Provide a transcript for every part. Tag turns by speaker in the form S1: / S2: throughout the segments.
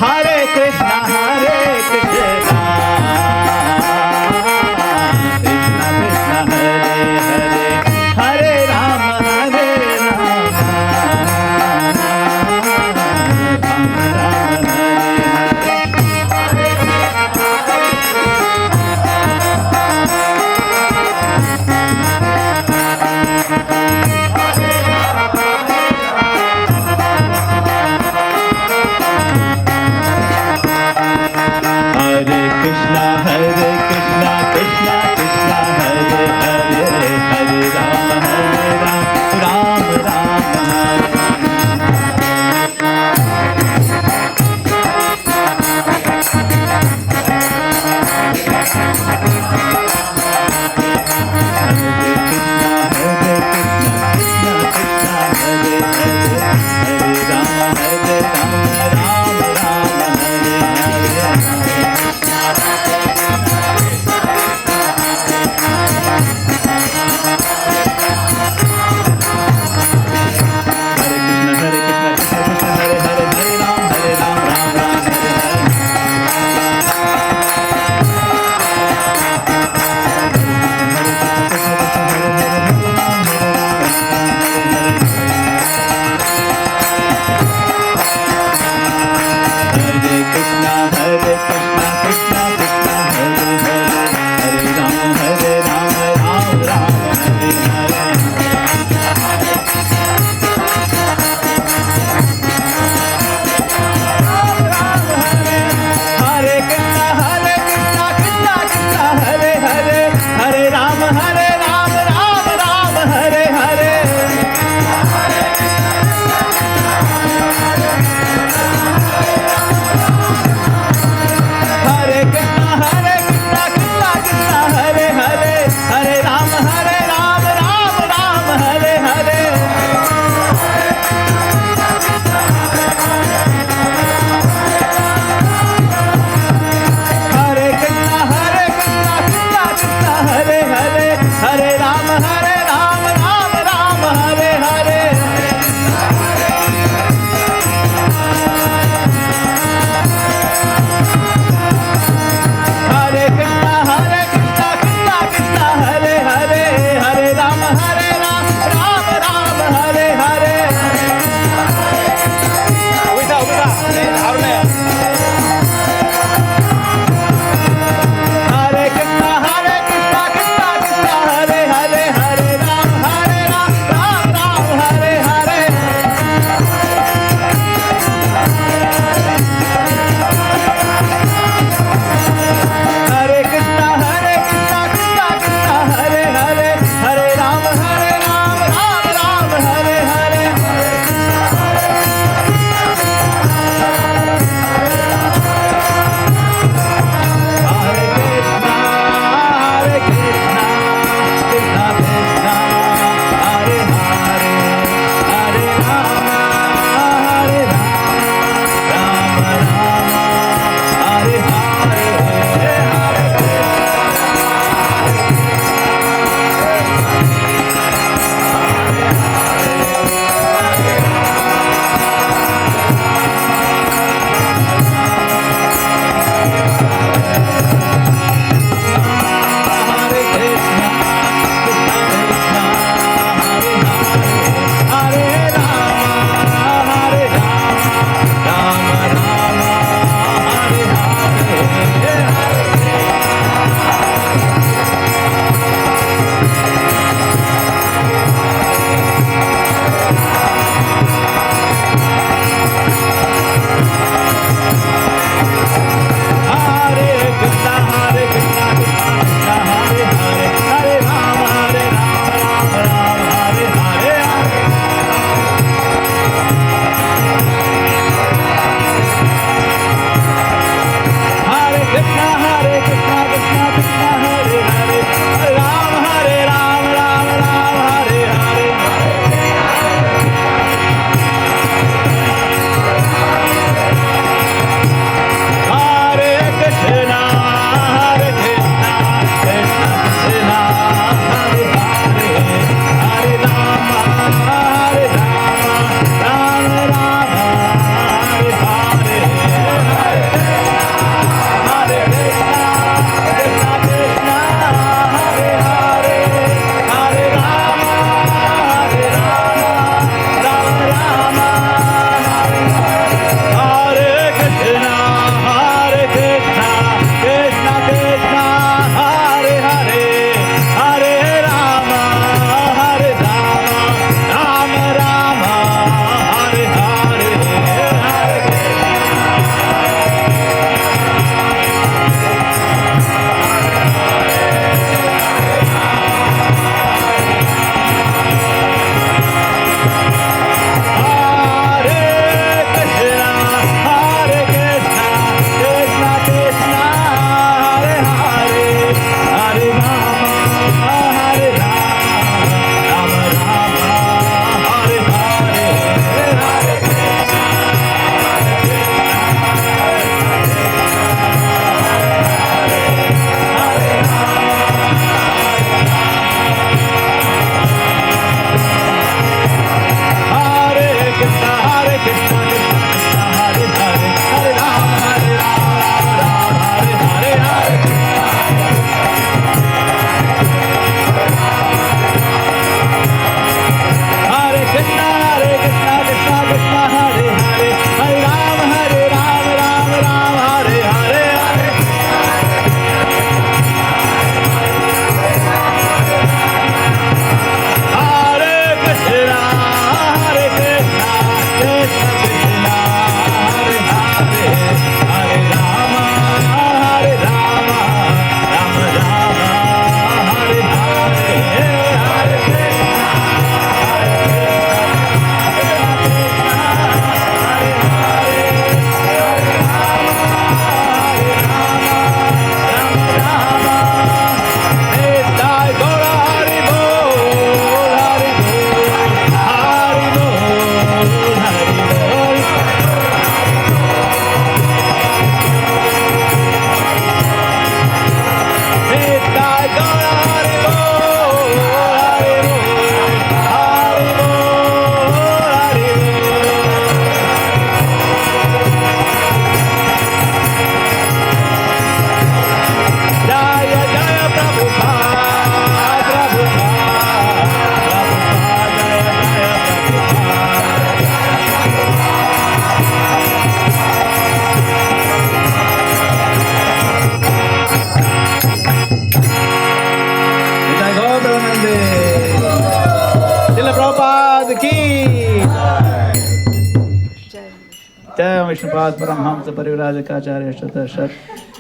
S1: Hare Jai Vishnupad Paramhamsa Parivrajakacarya Shata Shat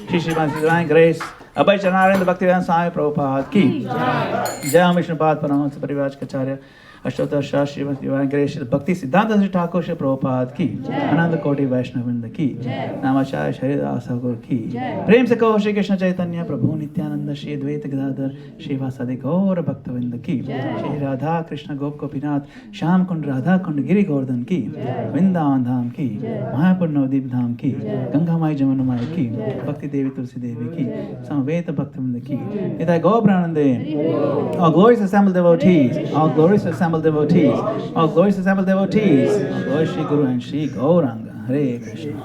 S1: Shri Srimati Divine Grace Abhay Chanarendra Bhaktivedanta Swami Prabhupada ki Jai Vishnupad Paramhamsa Parivrajakacarya Ashtota Shah Srimati Divine Grace Bhakti Siddhanta Sri Thakur Shri Prabhupada ki Ananda Koti Vaishnavinda ki Namacharya Sharidas Thakur ki Prem se kaho Shri Krishna Chaitanya Prabhu Nityananda Shri Advaita Gadadhar Shri Vasadi Gaura Bhaktavinda ki Shri Radha Krishna Gop Gopinath Shyam Kund Radha Kund Giri Govardhan ki Vrindavan Dham ki Mayapur Navdeep Dham ki Ganga Mai Jamuna Mai ki Bhakti Devi Tulsi Devi ki Samaveta Bhaktavinda ki Nitai Gaur Pranande all glorious assembled devotees, all glorious assembled devotees, all glorious assembled devotees, all glorious Shri Guru and Shri Gauranga. Hare Krishna.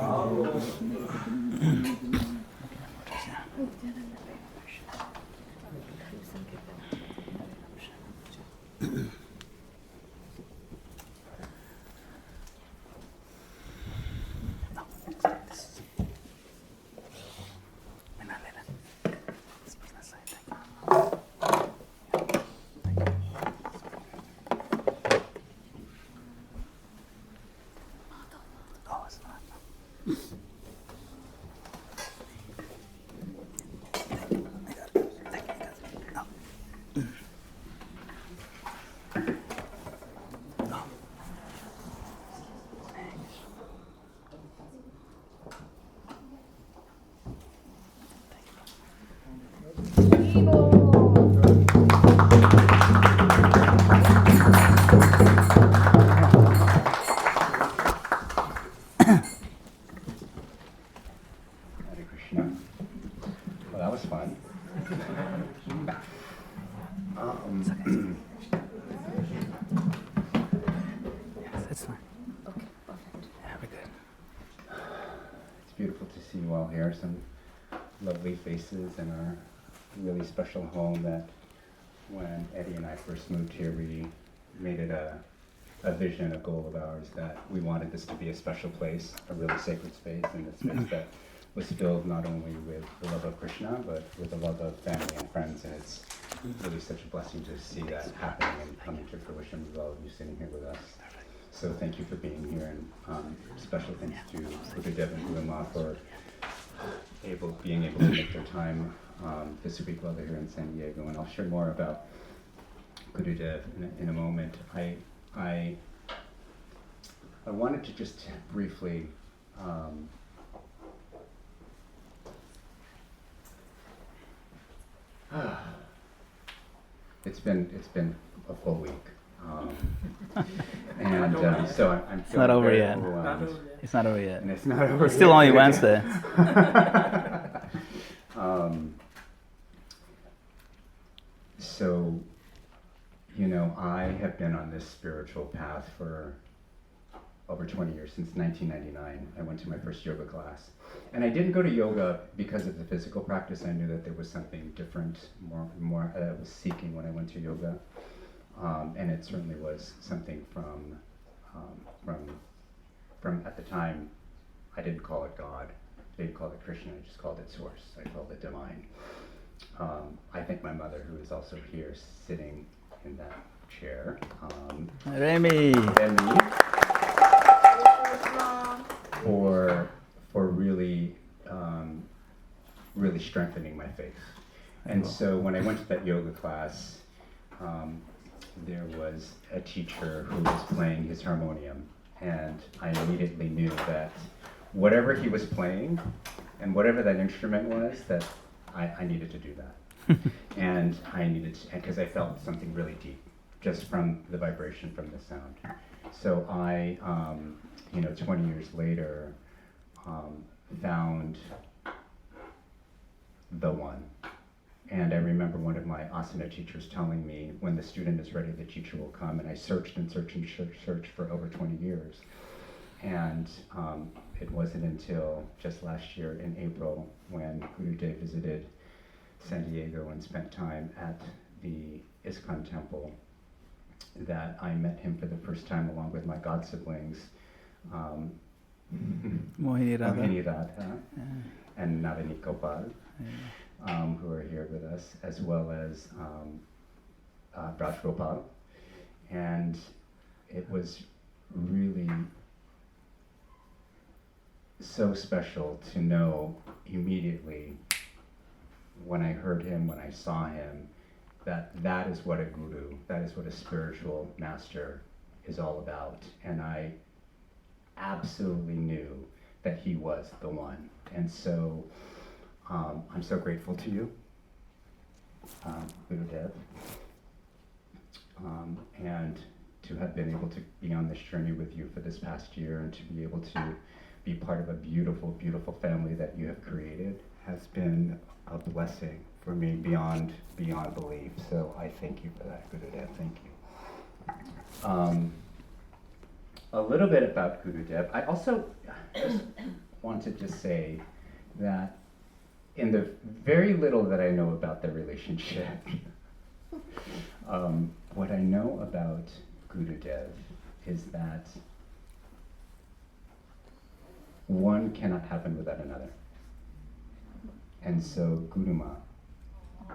S2: Some lovely faces in our really special home that when Eddie and I first moved here, we made it a vision, a goal of ours that we wanted this to be a special place, a really sacred space, and a space that was filled not only with the love of Krishna, but with the love of family and friends. And it's really such a blessing to see that happening and coming to fruition with all of you sitting here with us. So thank you for being here, and special thanks to Gurudev and Guruma for being able to make their time this week while they're here in San Diego. And I'll share more about Gurudev in a moment. I wanted to just briefly it's been a full week. And so I'm
S1: it's not over yet. It's not over yet.
S2: And it's not over.
S1: It's still only Wednesday.
S2: So, you know, I have been on this spiritual path for over 20 years, since 1999. I went to my first yoga class. And I didn't go to yoga because of the physical practice. I knew that there was something different, more I was seeking when I went to yoga. And it certainly was something from at the time, I didn't call it God, I didn't call it Krishna, I just called it Source, I called it Divine. I thank my mother, who is also here sitting in that chair.
S1: Remy!
S2: For really really strengthening my faith. And so when I went to that yoga class, there was a teacher who was playing his harmonium, and I immediately knew that whatever he was playing and whatever that instrument was, that I needed to do that. And I needed to, because I felt something really deep just from the vibration from the sound. So I, 20 years later, found the one. And I remember one of my asana teachers telling me, when the student is ready, the teacher will come. And I searched and searched for over 20 years. And it wasn't until just last year in April, when Gurudev visited San Diego and spent time at the ISKCON temple, that I met him for the first time along with my god siblings,
S1: Mohini Radha
S2: and Madana-gopāla, who are here with us, as well as Gopal. And it was really so special to know immediately when I heard him, when I saw him, that is what a guru, that is what a spiritual master is all about. And I absolutely knew that he was the one. And so I'm so grateful to you, Gurudev, and to have been able to be on this journey with you for this past year, and to be able to be part of a beautiful, beautiful family that you have created has been a blessing for me beyond belief. So I thank you for that, Gurudev. Thank you. A little bit about Gurudev. I also just wanted to say that in the very little that I know about their relationship, what I know about Gurudev is that one cannot happen without another. And so, Guruma,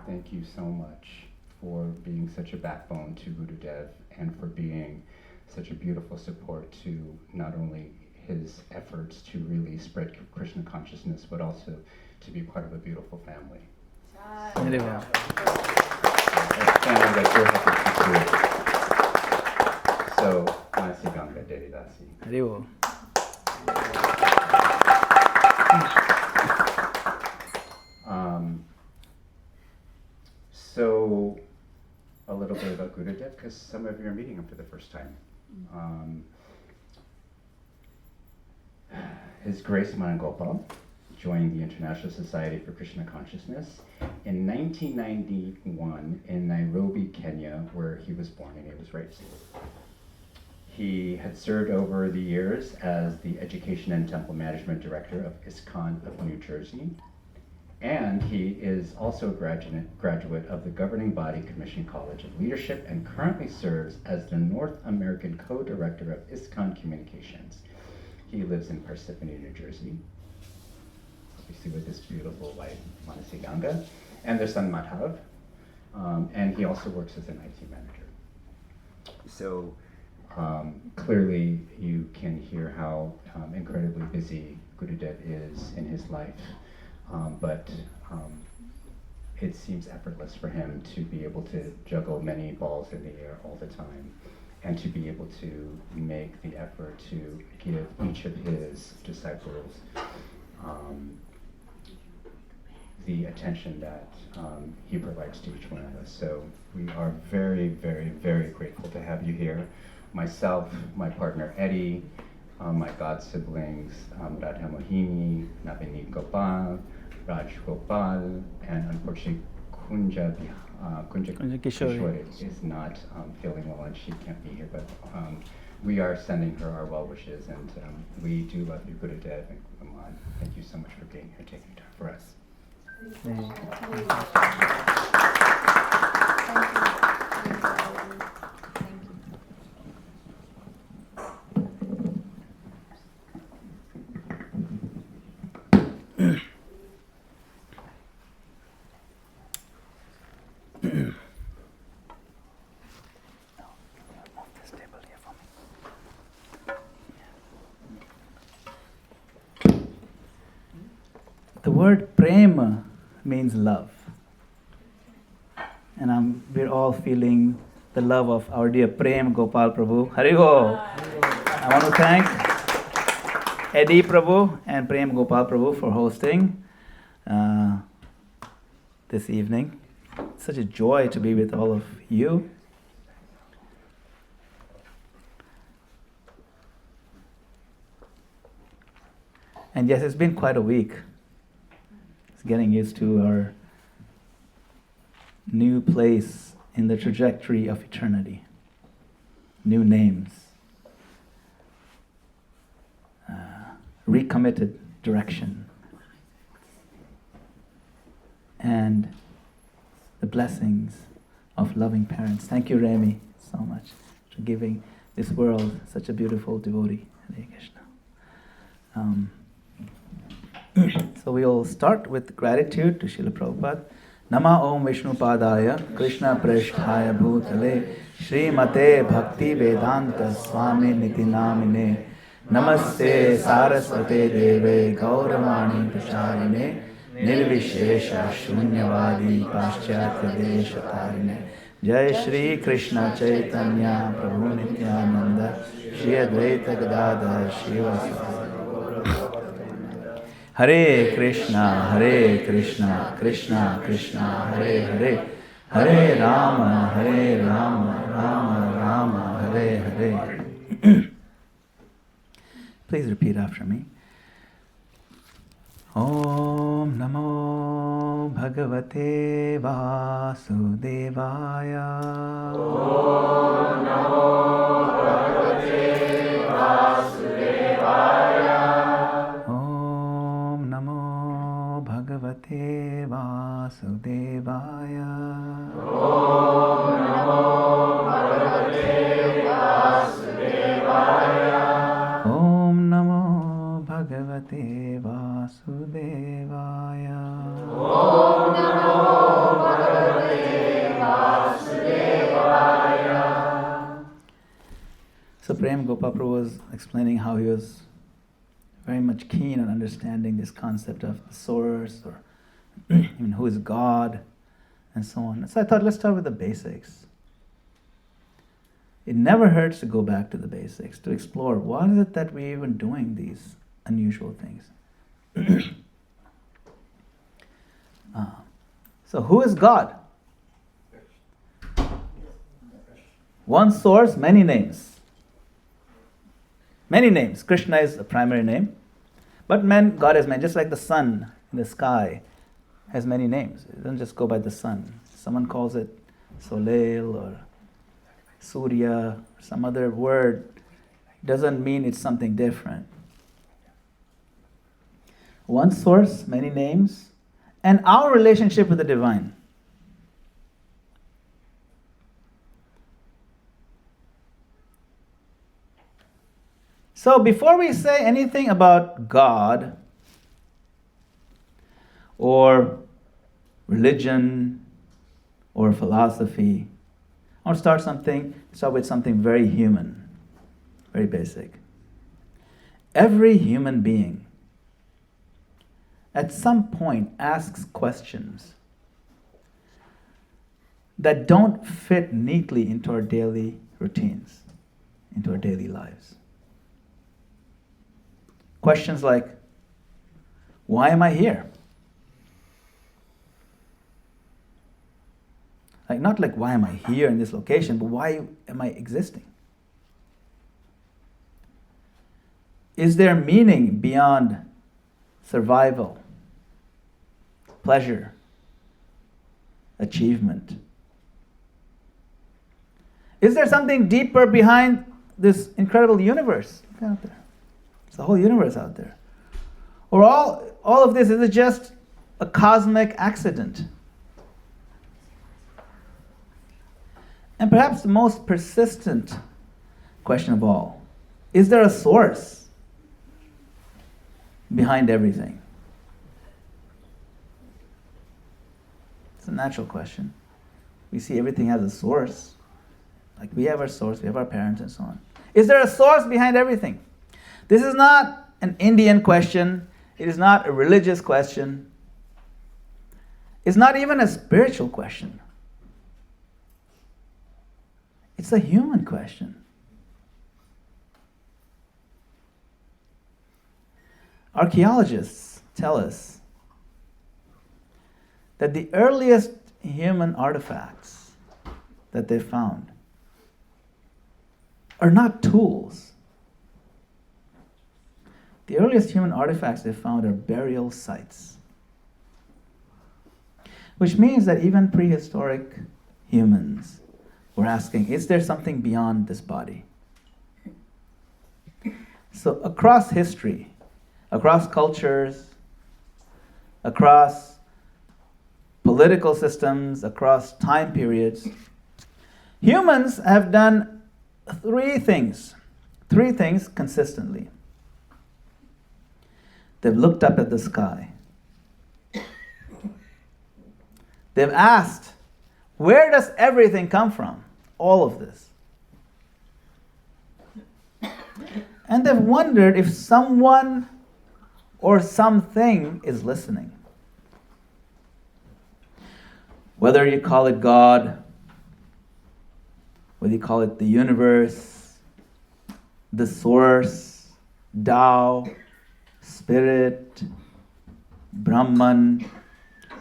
S2: thank you so much for being such a backbone to Gurudev, and for being such a beautiful support to not only his efforts to really spread Krishna consciousness, but also to be part of a beautiful family. A family that you're happy to see. So, Nasi Ganga Devi Dasi. So, a little bit about Gurudev, because some of you are meeting him for the first time. His Grace Madana-gopāla joined the International Society for Krishna Consciousness in 1991 in Nairobi, Kenya, where he was born and he was raised. He had served over the years as the Education and Temple Management Director of ISKCON of New Jersey, and he is also a graduate of the governing body Commission College of Leadership, and currently serves as the North American Co-Director of ISKCON Communications. He lives in Parsippany, New Jersey, obviously with this beautiful wife, Manasi Ganga, and their son Madhav, and he also works as an IT manager. So clearly you can hear how incredibly busy Gurudev is in his life, but it seems effortless for him to be able to juggle many balls in the air all the time, and to be able to make the effort to give each of his disciples the attention that he provides to each one of us. So we are very, very, very grateful to have you here. Myself, my partner Eddie, my god siblings, Radha Mohini, Navini Gopal, Raj Gopal, and unfortunately Kunja Kishore is not feeling well and she can't be here, but we are sending her our well wishes, and we do love you, Gurudev and Guruman. Thank you so much for being here, taking time for us.
S1: The word prema means love. And we're all feeling the love of our dear Prema Gopala Prabhu. Haribo! I want to thank Eddie Prabhu and Prema Gopala Prabhu for hosting this evening. It's such a joy to be with all of you. And yes, it's been quite a week. It's getting used to our new place in the trajectory of eternity. New names. Recommitted direction. And the blessings of loving parents. Thank you, Remy, so much for giving this world such a beautiful devotee. Hare Krishna. So we will start with gratitude to Srila Prabhupada. Nama Om Vishnu Padaya Krishna Preshthaya Bhutale Shri Mate Bhakti Vedanta Swami Niti Namine Namaste Saraswate Deve Gauravani Pracharine Nirvishesha Shunyavadi Paschatya Deshatarine Jai Shri Krishna Chaitanya Prabhu Nityananda Shri Advaita Gadadhar Shivasadi Hare Krishna, Krishna Krishna, Hare Hare, Hare Rama, Rama Rama, Hare Hare. Please repeat after me. Om Namo Bhagavate Vasudevaya. Om Namo Bhagavate Vasudevaya. Om Namo Bhagavate Vasudevaya. Om Namo Bhagavate Vasudevaya. Om Namo Bhagavate Vasudevaya. Om Namo Bhagavate Vasudevaya. So Prema Gopala Prabhu was explaining how he was very much keen on understanding this concept of the source, or even who is God, and so on. So I thought, let's start with the basics. It never hurts to go back to the basics, to explore why is it that we're even doing these unusual things. So who is God? One source, many names. Many names. Krishna is the primary name. But God has many, just like the sun in the sky has many names. It doesn't just go by the sun. Someone calls it Soleil or Surya, or some other word. Doesn't mean it's something different. One source, many names, and our relationship with the divine. So before we say anything about God or religion or philosophy, I want to start with something very human, very basic. Every human being at some point asks questions that don't fit neatly into our daily routines, into our daily lives. Questions like, why am I here? Not like why am I here in this location, but why am I existing? Is there meaning beyond survival, pleasure, achievement? Is there something deeper behind this incredible universe out there? It's a whole universe out there. Or all of this, is it just a cosmic accident? And perhaps the most persistent question of all, is there a source behind everything? It's a natural question. We see everything has a source. Like we have our source, we have our parents and so on. Is there a source behind everything? This is not an Indian question. It is not a religious question. It's not even a spiritual question. It's a human question. Archaeologists tell us that the earliest human artifacts that they found are not tools. The earliest human artifacts they found are burial sites. Which means that even prehistoric humans were asking, is there something beyond this body? So across history, across cultures, across political systems, across time periods, humans have done three things consistently. They've looked up at the sky. They've asked, where does everything come from? All of this. And they've wondered if someone or something is listening. Whether you call it God, whether you call it the universe, the source, Tao, spirit, Brahman,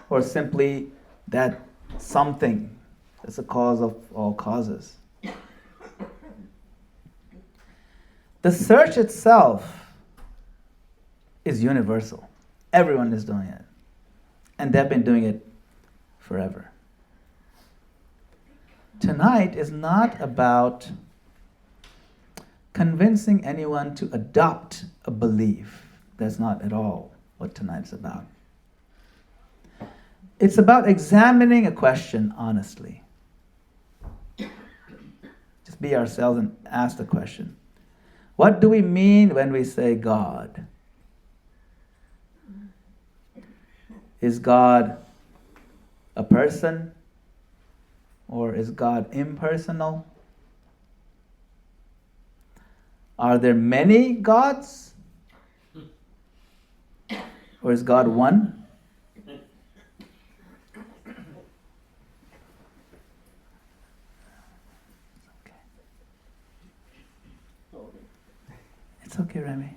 S1: or simply that something that's the cause of all causes. The search itself is universal. Everyone is doing it. And they've been doing it forever. Tonight is not about convincing anyone to adopt a belief. That's not at all what tonight's about. It's about examining a question honestly. Just be ourselves and ask the question. What do we mean when we say God? Is God a person? Or is God impersonal? Are there many gods? Or is God one? It's okay, Remy.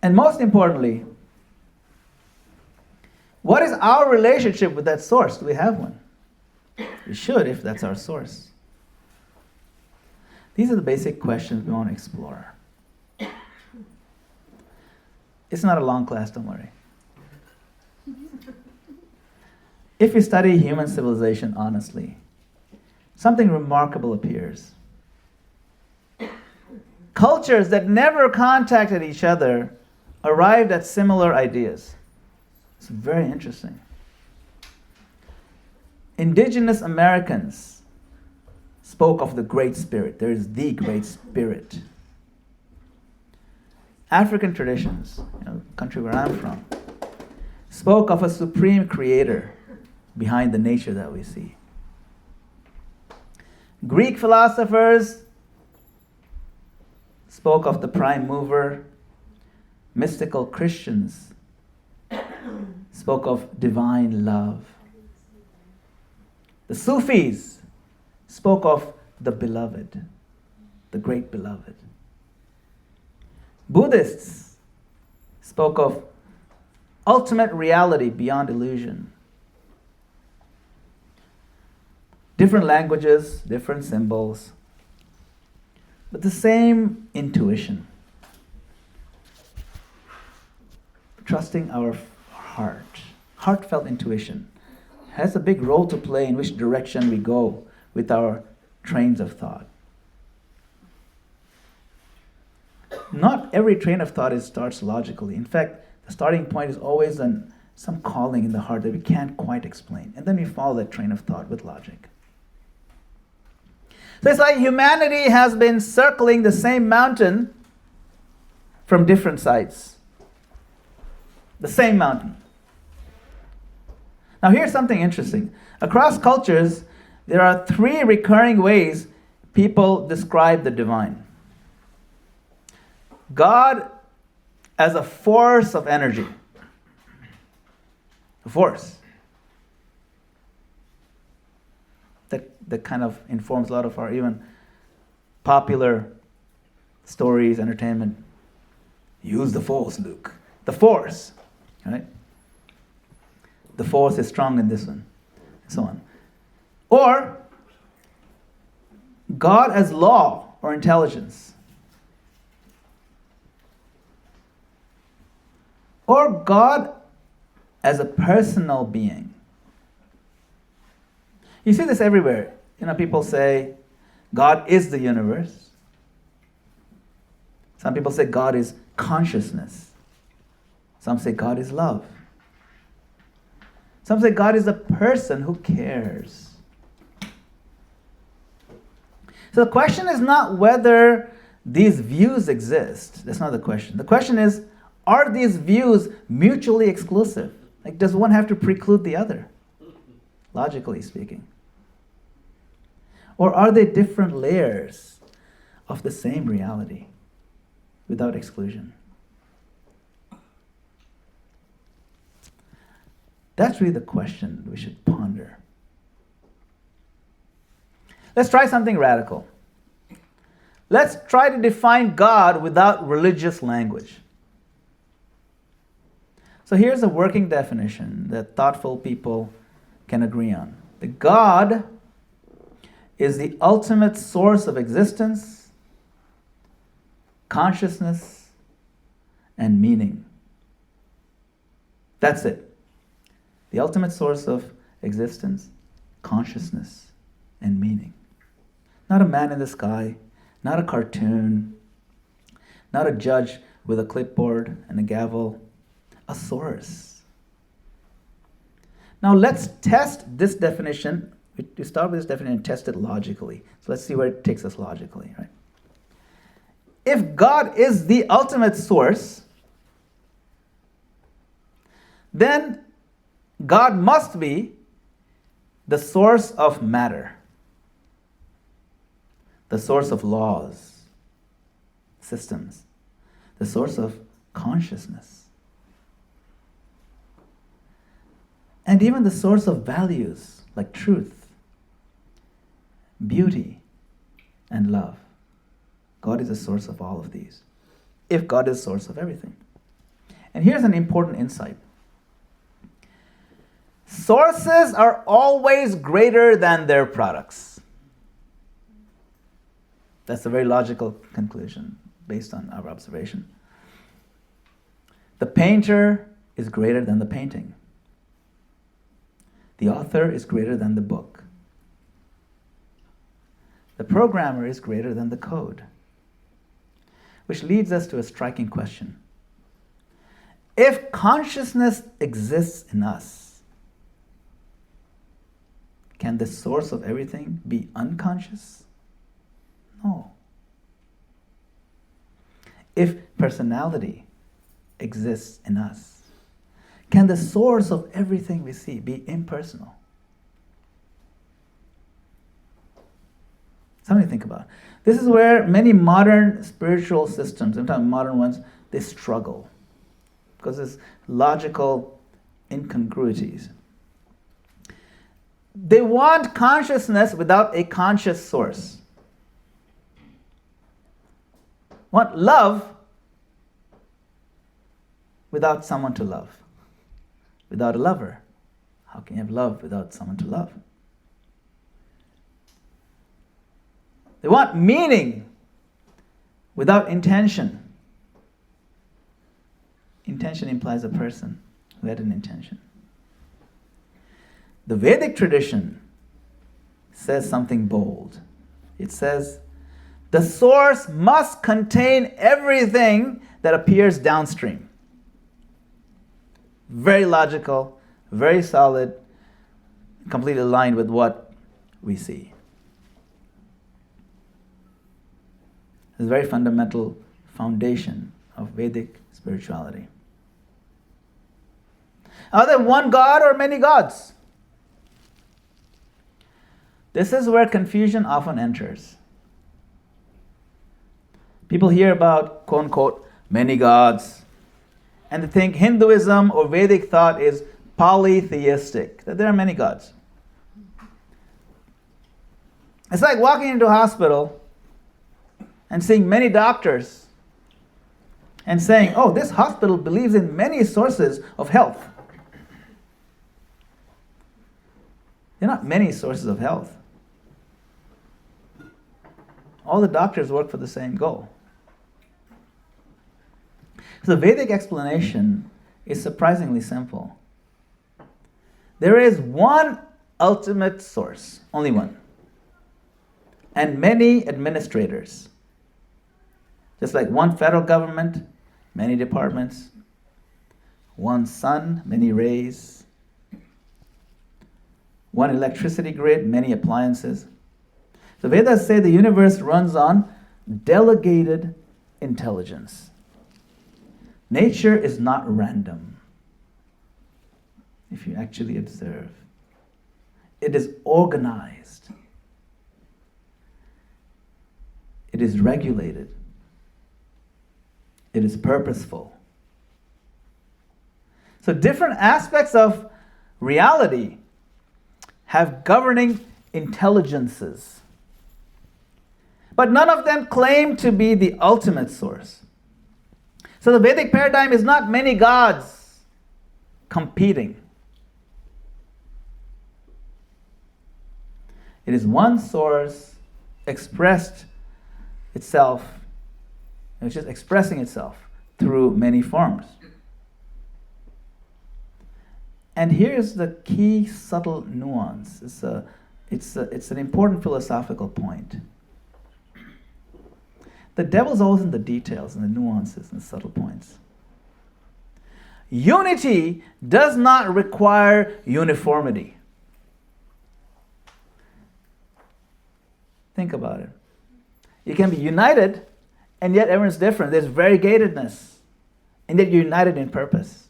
S1: And most importantly, what is our relationship with that source? Do we have one? We should, if that's our source. These are the basic questions we want to explore. It's not a long class, don't worry. If you study human civilization honestly, something remarkable appears. Cultures that never contacted each other arrived at similar ideas. It's very interesting. Indigenous Americans spoke of the Great Spirit. There is the Great Spirit. African traditions, the country where I'm from, spoke of a supreme creator behind the nature that we see. Greek philosophers spoke of the prime mover. Mystical Christians spoke of divine love. The Sufis spoke of the beloved, the great beloved. Buddhists spoke of ultimate reality beyond illusion. Different languages, different symbols, but the same intuition. Trusting our heart, heartfelt intuition, has a big role to play in which direction we go with our trains of thought. Not every train of thought starts logically. In fact, the starting point is always some calling in the heart that we can't quite explain. And then we follow that train of thought with logic. So it's like humanity has been circling the same mountain from different sides. The same mountain. Now here's something interesting. Across cultures, there are 3 recurring ways people describe the divine. God as a force of energy. A force. That kind of informs a lot of our even popular stories, entertainment. Use the force, Luke. The force. Right? The force is strong in this one. And so on. Or God as law or intelligence. Or God as a personal being. You see this everywhere. People say God is the universe. Some people say God is consciousness. Some say God is love. Some say God is a person who cares. So the question is not whether these views exist. That's not the question. The question is, are these views mutually exclusive? Like, does one have to preclude the other? Logically speaking. Or are they different layers of the same reality? without exclusion? That's really the question we should ponder. Let's try something radical. Let's try to define God without religious language. So here's a working definition that thoughtful people can agree on. That God is the ultimate source of existence, consciousness, and meaning. That's it. The ultimate source of existence, consciousness, and meaning. Not a man in the sky, not a cartoon, not a judge with a clipboard and a gavel, a source. Now let's test this definition. We start with this definition and test it logically. So let's see where it takes us logically, right? If God is the ultimate source, then God must be the source of matter, the source of laws, systems, the source of consciousness, and even the source of values like truth, beauty, and love. God is the source of all of these, if God is the source of everything. And here's an important insight. Sources are always greater than their products. That's a very logical conclusion based on our observation. The painter is greater than the painting. The author is greater than the book. The programmer is greater than the code. Which leads us to a striking question. If consciousness exists in us, can the source of everything be unconscious? No. If personality exists in us, can the source of everything we see be impersonal? Something to think about. This is where many modern spiritual systems, sometimes modern ones, they struggle because there's logical incongruities. They want consciousness without a conscious source. Want love without someone to love. Without a lover. How can you have love without someone to love? They want meaning without intention. Intention implies a person who had an intention. The Vedic tradition says something bold. It says, the source must contain everything that appears downstream. Very logical, very solid, completely aligned with what we see. It's a very fundamental foundation of Vedic spirituality. Are there one God or many gods? This is where confusion often enters. People hear about, quote unquote, many gods, and they think Hinduism or Vedic thought is polytheistic, that there are many gods. It's like walking into a hospital and seeing many doctors and saying, oh, this hospital believes in many sources of health. There are not many sources of health. All the doctors work for the same goal. So the Vedic explanation is surprisingly simple. There is one ultimate source, only one, and many administrators. Just like one federal government, many departments, one sun, many rays, one electricity grid, many appliances. The Vedas say the universe runs on delegated intelligence. Nature is not random, if you actually observe. It is organized. It is regulated. It is purposeful. So different aspects of reality have governing intelligences. But none of them claim to be the ultimate source. So the Vedic paradigm is not many gods competing. It is one source expressed itself, which is expressing itself through many forms. And here's the key subtle nuance. It's an important philosophical point. The devil's always in the details and the nuances and the subtle points. Unity does not require uniformity. Think about it. You can be united, and yet everyone's different. There's variegatedness, and yet you're united in purpose.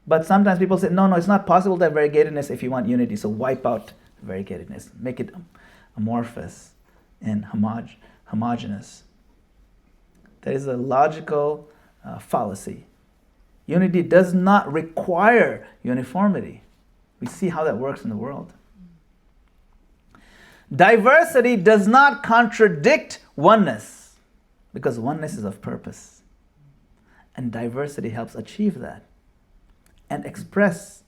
S1: But sometimes people say, no, it's not possible to have variegatedness if you want unity, so wipe out variegatedness. Make it amorphous and homogeneous. That is a logical fallacy. Unity does not require uniformity. We see how that works in the world. Diversity does not contradict oneness, because oneness is of purpose. And diversity helps achieve that and express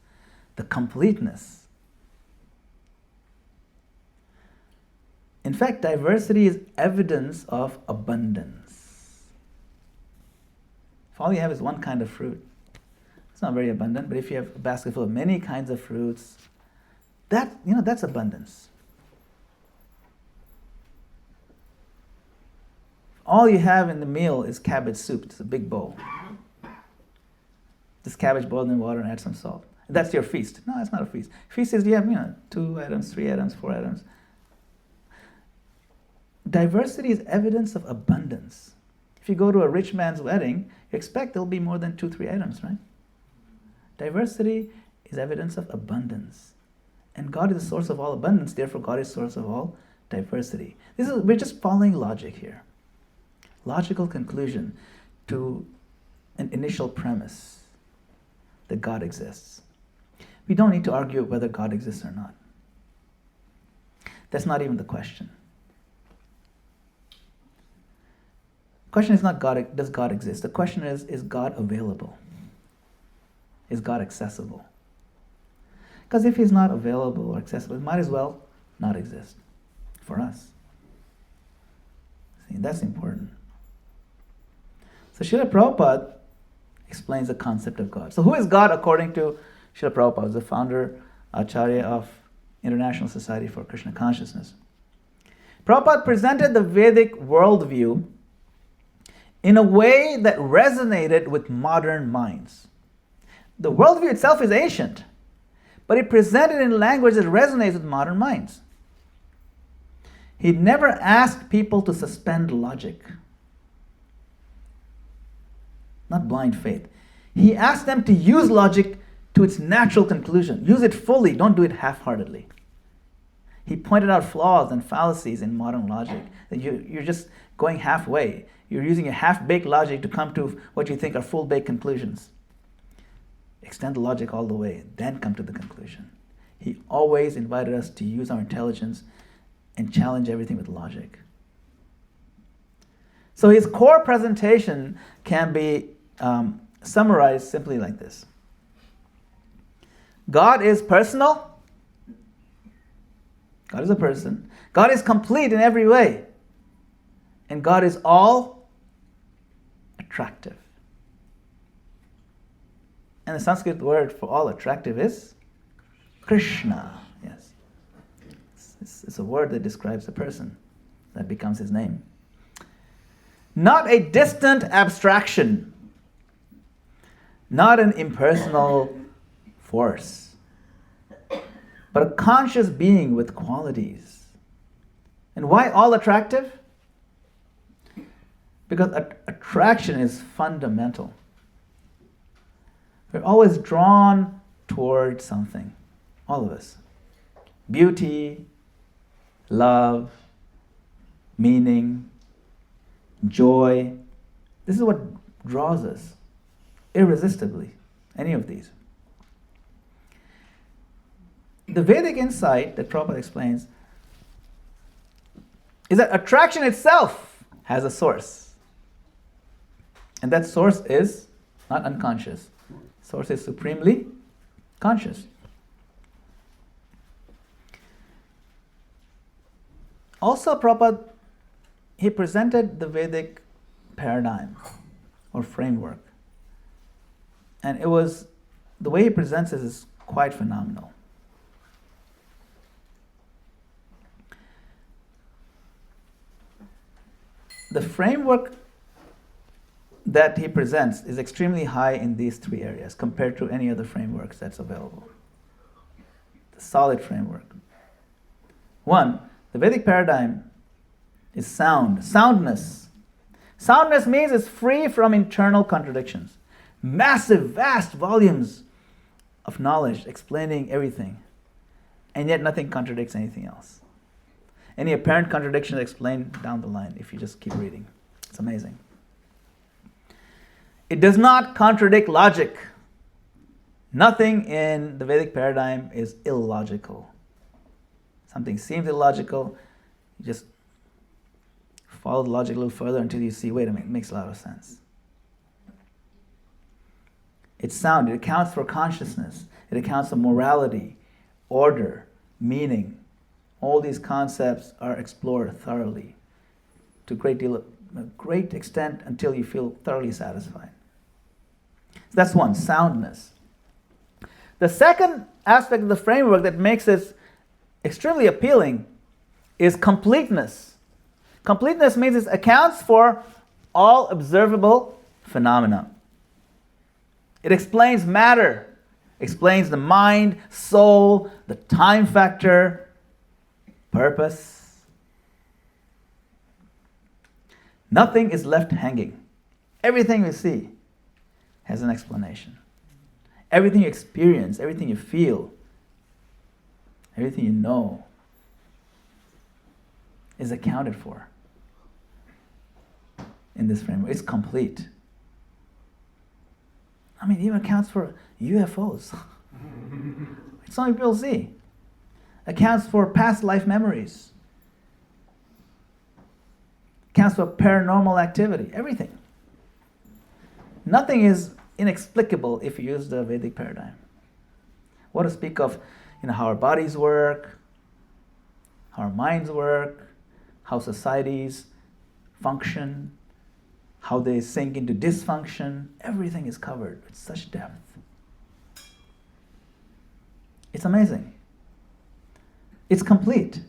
S1: the completeness. In fact, diversity is evidence of abundance. If all you have is one kind of fruit, it's not very abundant, but if you have a basket full of many kinds of fruits, that's abundance. All you have in the meal is cabbage soup. It's a big bowl. This cabbage boiled in water and add some salt. That's your feast. No, it's not a feast. Feast is you have 2 items, 3 items, 4 items. Diversity is evidence of abundance. If you go to a rich man's wedding, you expect there'll be more than 2, 3 items, right? Diversity is evidence of abundance. And God is the source of all abundance, therefore God is the source of all diversity. We're just following logic here. Logical conclusion to an initial premise that God exists. We don't need to argue whether God exists or not. That's not even the question. The question is not does God exist? The question is God available? Is God accessible? Because if he's not available or accessible, it might as well not exist for us. See, that's important. So Srila Prabhupada explains the concept of God. So who is God according to Srila Prabhupada, the founder, Acharya of International Society for Krishna Consciousness? Prabhupada presented the Vedic worldview in a way that resonated with modern minds. The worldview itself is ancient, but he presented in language that resonates with modern minds. He never asked people to suspend logic. Not blind faith. He asked them to use logic to its natural conclusion. Use it fully, don't do it half-heartedly. He pointed out flaws and fallacies in modern logic. That you're just going halfway. You're using a half-baked logic to come to what you think are full-baked conclusions. Extend the logic all the way, then come to the conclusion. He always invited us to use our intelligence and challenge everything with logic. So his core presentation can be summarized simply like this. God is personal. God is a person. God is complete in every way. And God is all attractive. And the Sanskrit word for all attractive is Krishna. Yes. It's a word that describes a person that becomes his name. Not a distant abstraction. Not an impersonal force. But a conscious being with qualities. And why all attractive? Because attraction is fundamental. We're always drawn toward something. All of us. Beauty, love, meaning, joy. This is what draws us irresistibly, any of these. The Vedic insight that Prabhupada explains is that attraction itself has a source. And that source is not unconscious. Source is supremely conscious. Also, Prabhupada, he presented the Vedic paradigm or framework. And the way he presents it is quite phenomenal. The framework that he presents is extremely high in these three areas compared to any other frameworks that's available. The solid framework. One, the Vedic paradigm is sound. Soundness. Soundness means it's free from internal contradictions. Massive, vast volumes of knowledge explaining everything. And yet nothing contradicts anything else. Any apparent contradiction is explained down the line if you just keep reading. It's amazing. It does not contradict logic. Nothing in the Vedic paradigm is illogical. Something seems illogical, you just follow the logic a little further until you see, wait a minute, it makes a lot of sense. It's sound. It accounts for consciousness. It accounts for morality, order, meaning. All these concepts are explored thoroughly to a great extent until you feel thoroughly satisfied. So that's one, soundness. The second aspect of the framework that makes it extremely appealing is completeness. Completeness means it accounts for all observable phenomena. It explains matter, explains the mind, soul, the time factor, purpose. Nothing is left hanging. Everything you see has an explanation. Everything you experience, everything you feel, everything you know is accounted for in this framework. It's complete. I mean, it even accounts for UFOs. Some people see. Accounts for past life memories. Accounts for paranormal activity. Everything. Nothing is inexplicable if you use the Vedic paradigm. What to speak of, how our bodies work, how our minds work, how societies function, how they sink into dysfunction. Everything is covered with such depth. It's amazing. It's complete.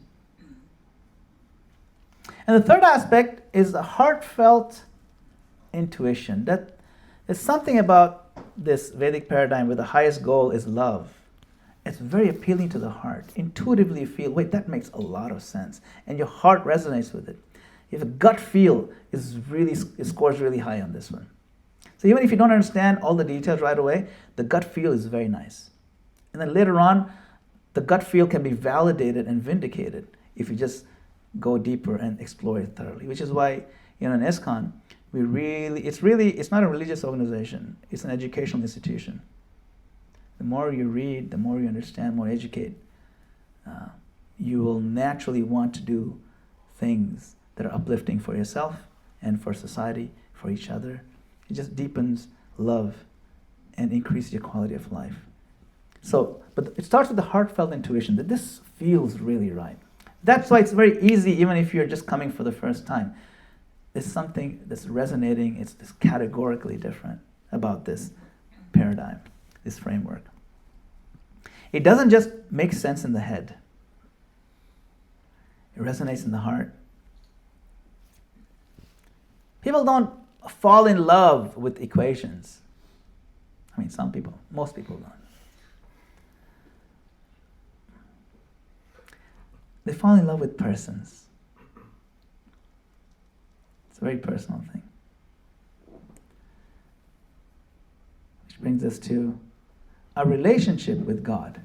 S1: And the third aspect is the heartfelt intuition. That is something about this Vedic paradigm where the highest goal is love. It's very appealing to the heart. Intuitively you feel, wait, that makes a lot of sense. And your heart resonates with it. If a gut feel it scores really high on this one. So even if you don't understand all the details right away, the gut feel is very nice. And then later on, the gut feel can be validated and vindicated if you just go deeper and explore it thoroughly. Which is why, in ISKCON, it's not a religious organization. It's an educational institution. The more you read, the more you understand, more educate, you will naturally want to do things that are uplifting for yourself and for society, for each other. It just deepens love and increases your quality of life. So, but it starts with the heartfelt intuition that this feels really right. That's why it's very easy, even if you're just coming for the first time. There's something that's resonating, it's categorically different about this paradigm, this framework. It doesn't just make sense in the head. It resonates in the heart. People don't fall in love with equations. I mean, some people, most people don't. They fall in love with persons. It's a very personal thing. Which brings us to a relationship with God.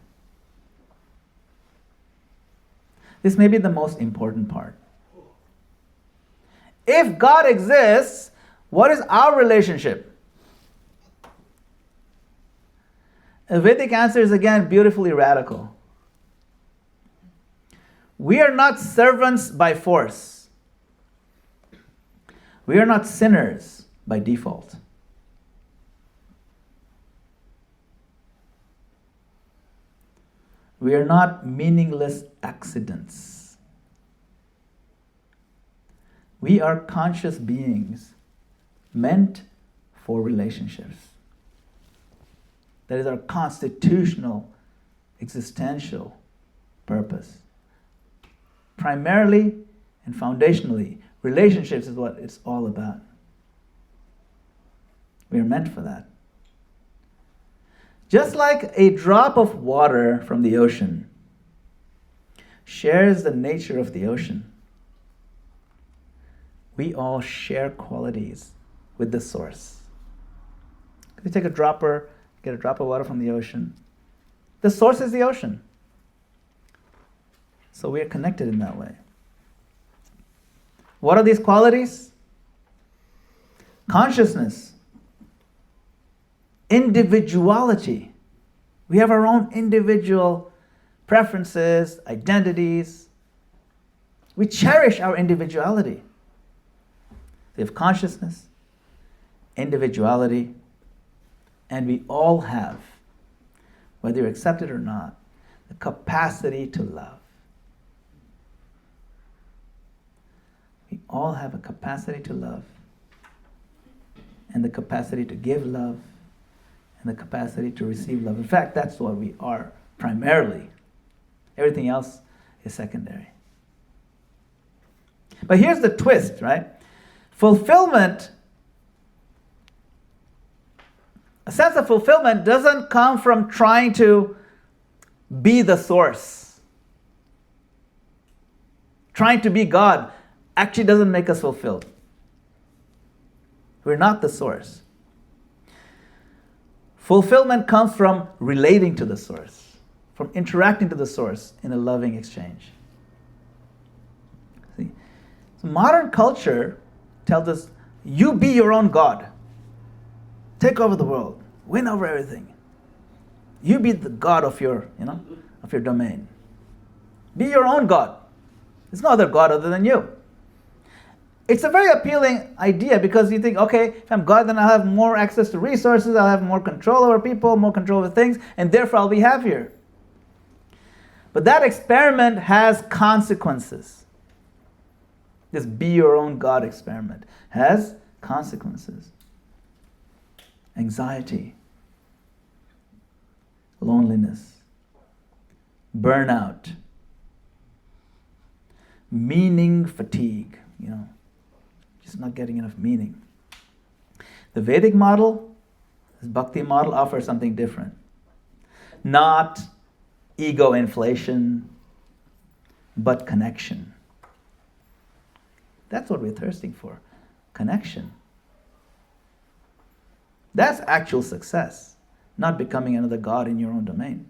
S1: This may be the most important part. If God exists, What is our relationship? The Vedic answer is again beautifully radical. We are not servants by force. We are not sinners by default. We are not meaningless accidents. We are conscious beings meant for relationships. That is our constitutional, existential purpose. Primarily and foundationally, relationships is what it's all about. We are meant for that. Just like a drop of water from the ocean shares the nature of the ocean, we all share qualities with the source. You take a dropper, get a drop of water from the ocean. The source is the ocean. So we are connected in that way. What are these qualities? Consciousness, individuality. We have our own individual preferences, identities. We cherish our individuality. We have consciousness, individuality, and we all have, whether you accept it or not, the capacity to love. We all have a capacity to love, and the capacity to give love, and the capacity to receive love. In fact, that's what we are primarily. Everything else is secondary. But here's the twist, right? Fulfillment, a sense of fulfillment doesn't come from trying to be the source. Trying to be God actually doesn't make us fulfilled. We're not the source. Fulfillment comes from relating to the source, from interacting to the source in a loving exchange. See? So modern culture tells us, you be your own God. Take over the world. Win over everything. You be the God of your, of your domain. Be your own God. There's no other God other than you. It's a very appealing idea because you think, okay, if I'm God, then I'll have more access to resources, I'll have more control over people, more control over things, and therefore I'll be happier. But that experiment has consequences. This be your own God experiment has consequences. Anxiety, loneliness, burnout, meaning fatigue, just not getting enough meaning. The Vedic model, this Bhakti model, offers something different. Not ego inflation, but connection. That's what we're thirsting for, connection. That's actual success, not becoming another God in your own domain.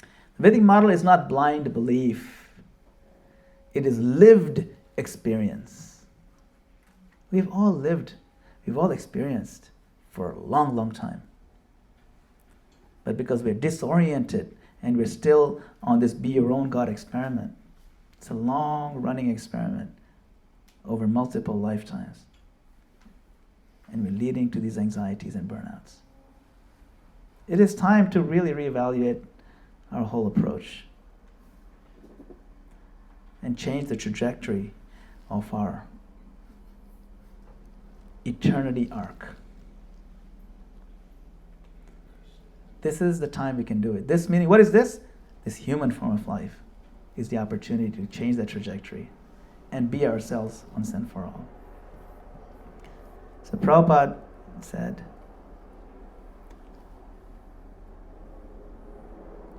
S1: The Vedic model is not blind belief. It is lived experience. We've all lived, we've all experienced for a long, long time. But because we're disoriented and we're still on this be your own God experiment, it's a long-running experiment over multiple lifetimes. And we're leading to these anxieties and burnouts. It is time to really reevaluate our whole approach and change the trajectory of our eternity arc. This is the time we can do it. This meaning, what is this? This human form of life is the opportunity to change that trajectory and be ourselves once and for all. So Prabhupada said,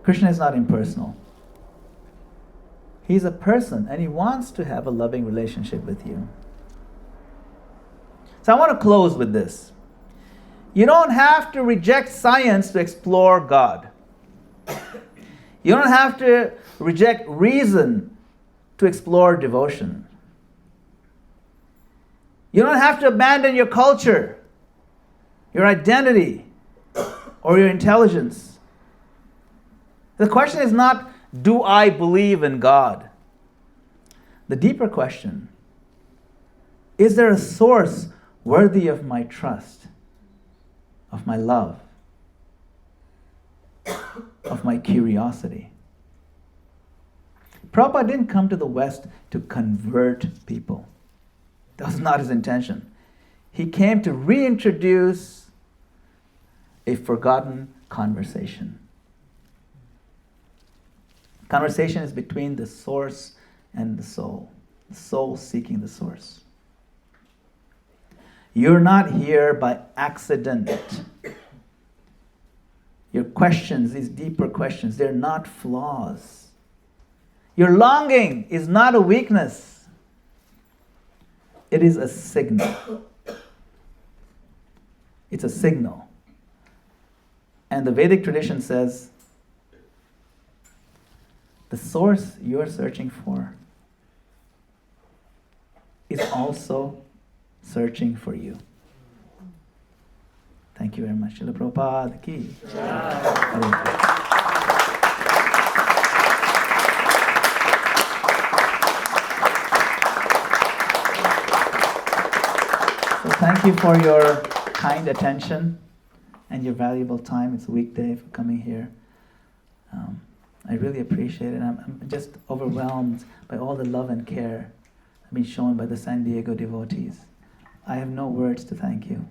S1: Krishna is not impersonal. He's a person and he wants to have a loving relationship with you. So I want to close with this. You don't have to reject science to explore God. You don't have to reject reason to explore devotion. You don't have to abandon your culture, your identity, or your intelligence. The question is not, do I believe in God? The deeper question, is there a source worthy of my trust, of my love, of my curiosity? Prabhupada didn't come to the West to convert people. That was not his intention. He came to reintroduce a forgotten conversation. Conversation is between the source and the soul seeking the source. You're not here by accident. Your questions, these deeper questions, they're not flaws. Your longing is not a weakness. It is a signal. It's a signal. And the Vedic tradition says, the source you're searching for is also searching for you. Thank you very much. Srila Prabhupada ki. So thank you for your kind attention and your valuable time. It's a weekday for coming here. I really appreciate it. I'm just overwhelmed by all the love and care I've been shown by the San Diego devotees. I have no words to thank you.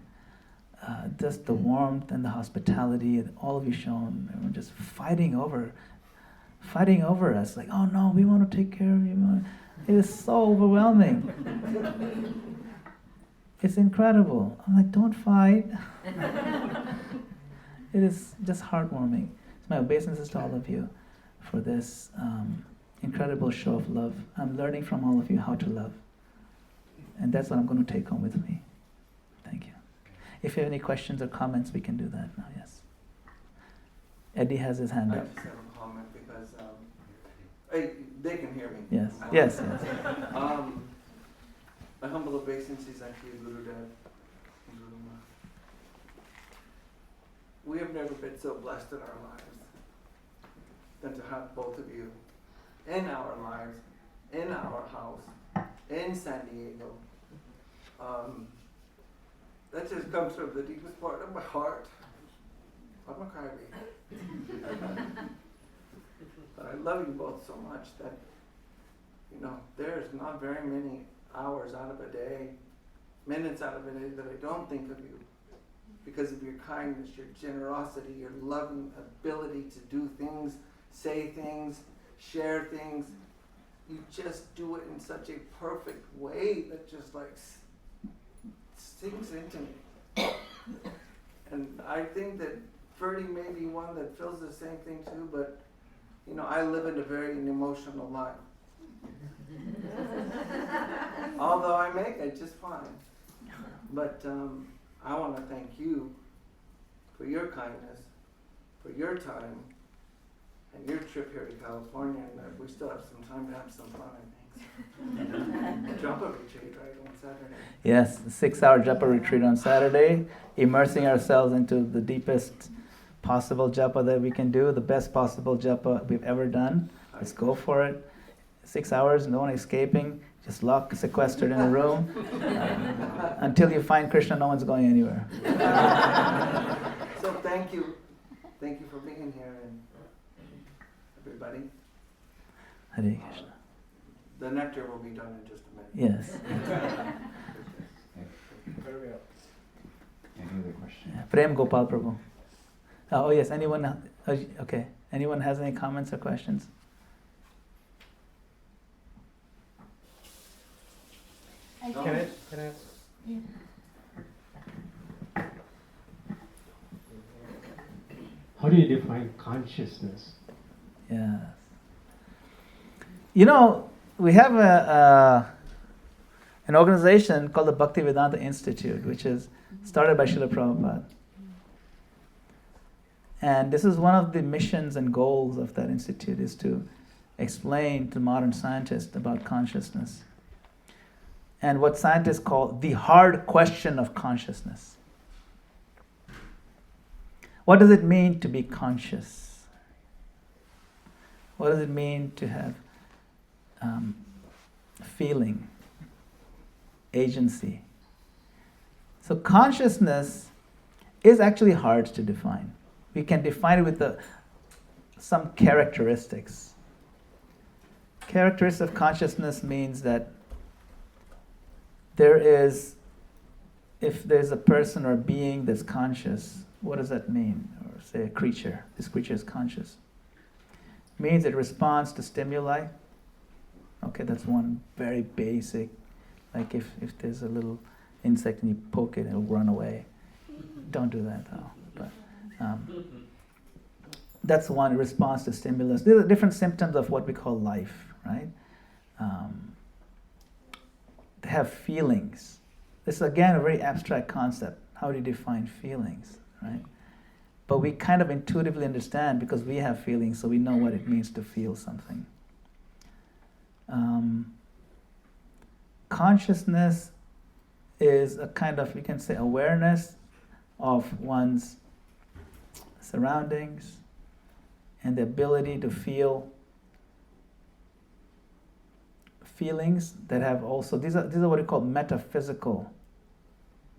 S1: Just the warmth and the hospitality that all of you shown. We're just fighting over us. Like, oh no, we want to take care of you. It is so overwhelming. It's incredible. I'm like, don't fight. It is just heartwarming. It's my obeisances to all of you for this incredible show of love. I'm learning from all of you how to love. And that's what I'm going to take home with me. Thank you. If you have any questions or comments, we can do that now, yes. Eddie has his hand
S3: I
S1: up.
S3: just have a comment because they can hear me.
S1: Yes, yes.
S3: My humble obeisance is actually Gurudev. We have never been so blessed in our lives than to have both of you in our lives, in our house, in San Diego. That just comes from the deepest part of my heart. I'm a crybaby. But I love you both so much that, there's not very many hours out of a day, minutes out of a day that I don't think of you. Because of your kindness, your generosity, your loving ability to do things, say things, share things. You just do it in such a perfect way that just sinks into me. And I think that Ferdy may be one that feels the same thing too, but I live in a very emotional life. Although I make it just fine. But I want to thank you for your kindness, for your time, and your trip here to California. And we still have some time to have some fun, I think. Japa retreat, right, on Saturday?
S1: Yes, the 6-hour japa retreat on Saturday, immersing ourselves into the deepest possible japa that we can do, the best possible japa we've ever done. Let's go for it. 6 hours, no one escaping, just locked, sequestered in a room. Until you find Krishna, no one's going anywhere.
S3: So thank you. Thank you for being here, and everybody.
S1: Hare Krishna.
S3: The nectar will be done in just a minute.
S1: Yes.
S2: Any other questions?
S1: Prema Gopala Prabhu. Oh yes, anyone? Okay. Anyone has any comments or questions?
S4: Can I ask?
S5: Yeah.
S4: How do you define consciousness?
S1: Yes. We have an organization called the Bhaktivedanta Institute, which is started by Srila Prabhupada. And this is one of the missions and goals of that institute, is to explain to modern scientists about consciousness. and what scientists call the hard question of consciousness. What does it mean to be conscious? What does it mean to have feeling, agency? So consciousness is actually hard to define. We can define it with some characteristics. Characteristics of consciousness means that if there's a person or being that's conscious, what does that mean? Or say a creature, this creature is conscious. It means it responds to stimuli. Okay, that's one very basic, like if there's a little insect and you poke it, it'll run away. Don't do that though. But that's one, response to stimulus. These are different symptoms of what we call life, right? They have feelings. This is again a very abstract concept. How do you define feelings, right? But we kind of intuitively understand because we have feelings, so we know what it means to feel something. Consciousness is a kind of, you can say, awareness of one's surroundings and the ability to feel feelings that have also, these are what we call metaphysical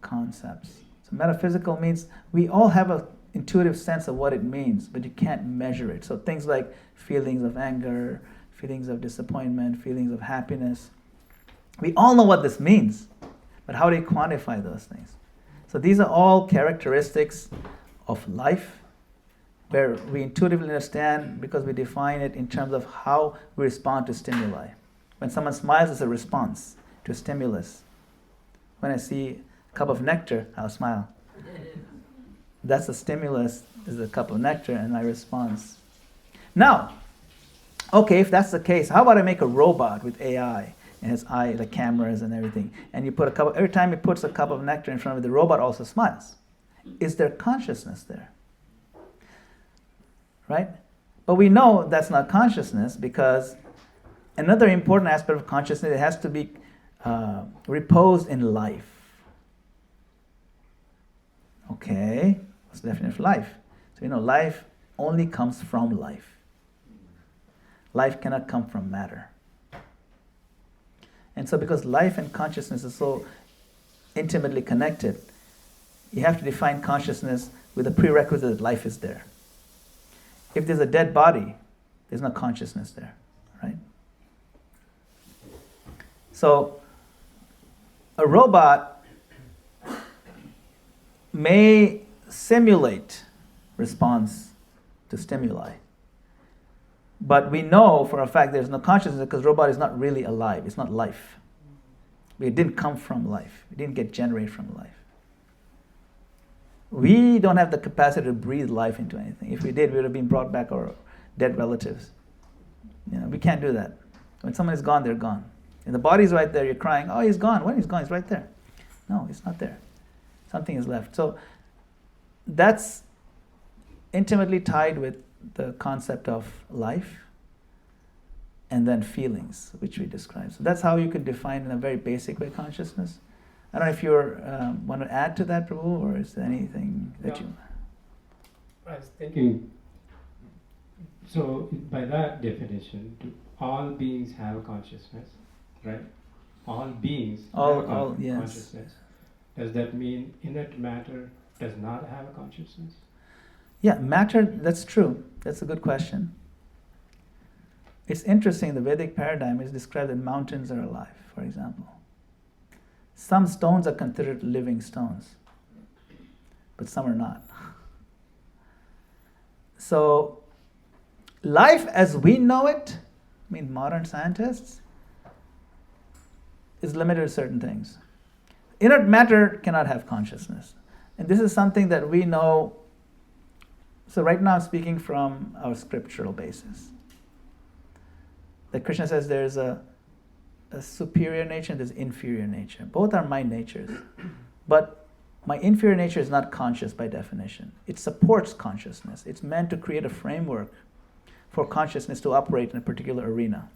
S1: concepts. So metaphysical means we all have an intuitive sense of what it means, but you can't measure it. So things like feelings of anger, feelings of disappointment, feelings of happiness. We all know what this means, but how do you quantify those things? So these are all characteristics of life where we intuitively understand because we define it in terms of how we respond to stimuli. When someone smiles, it's a response to a stimulus. When I see a cup of nectar, I'll smile. That's the stimulus, is a cup of nectar, and my response. Now, okay, if that's the case, how about I make a robot with AI and its eye, the cameras and everything, and you put every time it puts a cup of nectar in front of it, the robot also smiles. Is there consciousness there? Right? But we know that's not consciousness because another important aspect of consciousness, it has to be reposed in life. Okay, what's the definition of life? So life only comes from life. Life cannot come from matter. And so because life and consciousness is so intimately connected, you have to define consciousness with a prerequisite that life is there. If there's a dead body, there's no consciousness there, right? So a robot may simulate response to stimuli. But we know for a fact there's no consciousness because the robot is not really alive. It's not life. It didn't come from life. It didn't get generated from life. We don't have the capacity to breathe life into anything. If we did, we would have been brought back our dead relatives. We can't do that. When someone is gone, they're gone. And the body's right there, you're crying, oh, he's gone. When he's gone, he's right there. No, he's not there. Something is left. So that's intimately tied with the concept of life and then feelings, which we described. So that's how you could define in a very basic way consciousness. I don't know if you want to add to that, Prabhu, or is there anything that you...
S4: I was thinking, so by that definition, do all beings have a consciousness, right? All beings have a
S1: yes.
S4: consciousness. Does that mean inert matter does not have a consciousness?
S1: Yeah, matter, that's true. That's a good question. It's interesting, the Vedic paradigm is described that mountains are alive, for example. Some stones are considered living stones, but some are not. So, life as we know it, modern scientists, is limited to certain things. Inert matter cannot have consciousness. And this is something that we know. So right now I'm speaking from our scriptural basis. That Krishna says there's a superior nature and there's inferior nature. Both are my natures. But my inferior nature is not conscious by definition. It supports consciousness. It's meant to create a framework for consciousness to operate in a particular arena.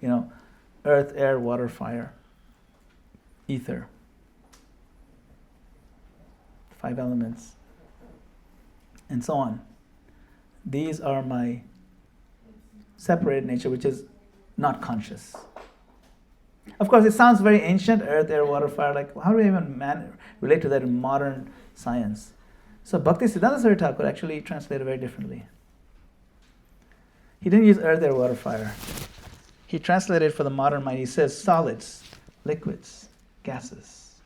S1: earth, air, water, fire, ether. 5 elements. And so on. These are my separated nature, which is not conscious. Of course, it sounds very ancient, earth, air, water, fire. Like, how do we even relate to that in modern science? So Bhaktisiddhanta Saraswati Thakur actually translated very differently. He didn't use earth, air, water, fire. He translated for the modern mind. He says solids, liquids, gases,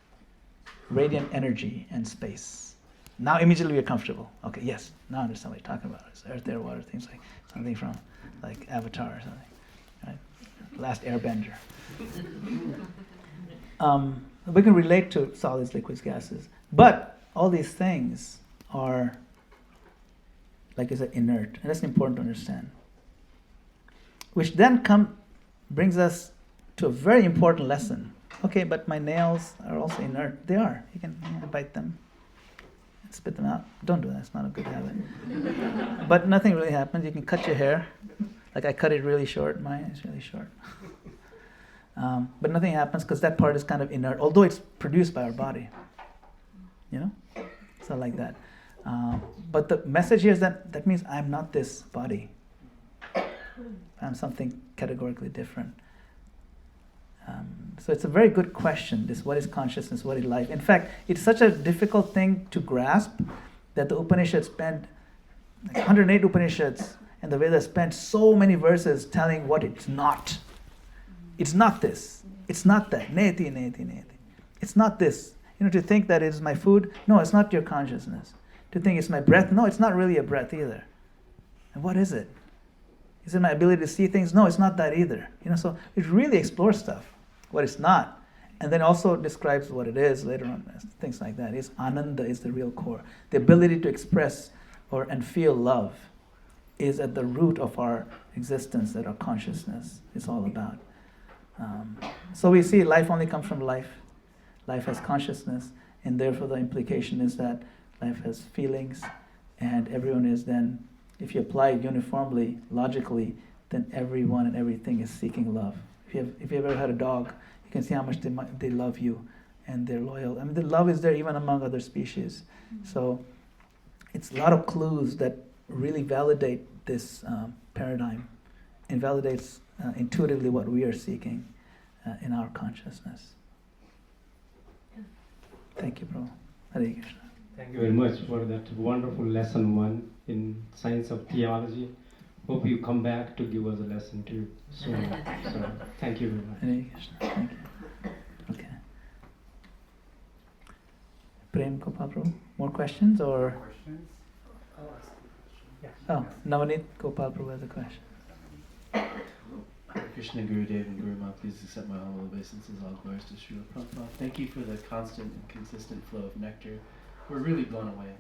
S1: radiant energy, and space. Now immediately we're comfortable. Okay, yes, now I understand what you're talking about. It's earth, air, water, things like something from like Avatar or something. Right? Last Airbender. We can relate to solids, liquids, gases. But all these things are, like I said, inert. And that's important to understand. Which then brings us to a very important lesson. Okay, but my nails are also inert. They are. You can bite them, spit them out. Don't do that. It's not a good habit. But nothing really happens. You can cut your hair. Like I cut it really short. Mine is really short. But nothing happens because that part is kind of inert, although it's produced by our body. It's not like that. But the message here is that means I'm not this body. I'm something categorically different. So it's a very good question, this what is consciousness, what is life? In fact, it's such a difficult thing to grasp that the Upanishads spent, 108 Upanishads, and the Vedas spent so many verses telling what it's not. It's not this. It's not that. Neti, neti, neti. It's not this. To think that it is my food, no, it's not your consciousness. To think it's my breath, no, it's not really a breath either. And what is it? Is it my ability to see things? No, it's not that either. So it really explores stuff, what it's not. And then also describes what it is later on, things like that. Ananda is the real core. The ability to express and feel love is at the root of our existence, that our consciousness is all about. So we see life only comes from life. Life has consciousness, and therefore the implication is that life has feelings, and everyone is then, if you apply it uniformly, logically, then everyone and everything is seeking love. If you've ever had a dog, you can see how much they love you, and they're loyal. The love is there even among other species. So it's a lot of clues that really validate this paradigm, and validates intuitively what we are seeking in our consciousness. Thank you, Prabhu. Hare Krishna.
S4: Thank you very much for that wonderful lesson 1 in science of theology. Hope you come back to give us a lesson 2 soon. So thank you very much.
S1: Hare Krishna. Thank you. Okay. Prema Gopala Prabhu, more questions or?
S2: Questions?
S1: Oh, Navneet Gopal Prabhu has a question.
S5: Hare Krishna, Gurudev and Guru Ma, please accept my humble obeisances, all glories to Srila Prabhupada. Thank you for the constant and consistent flow of nectar. We're really blown away.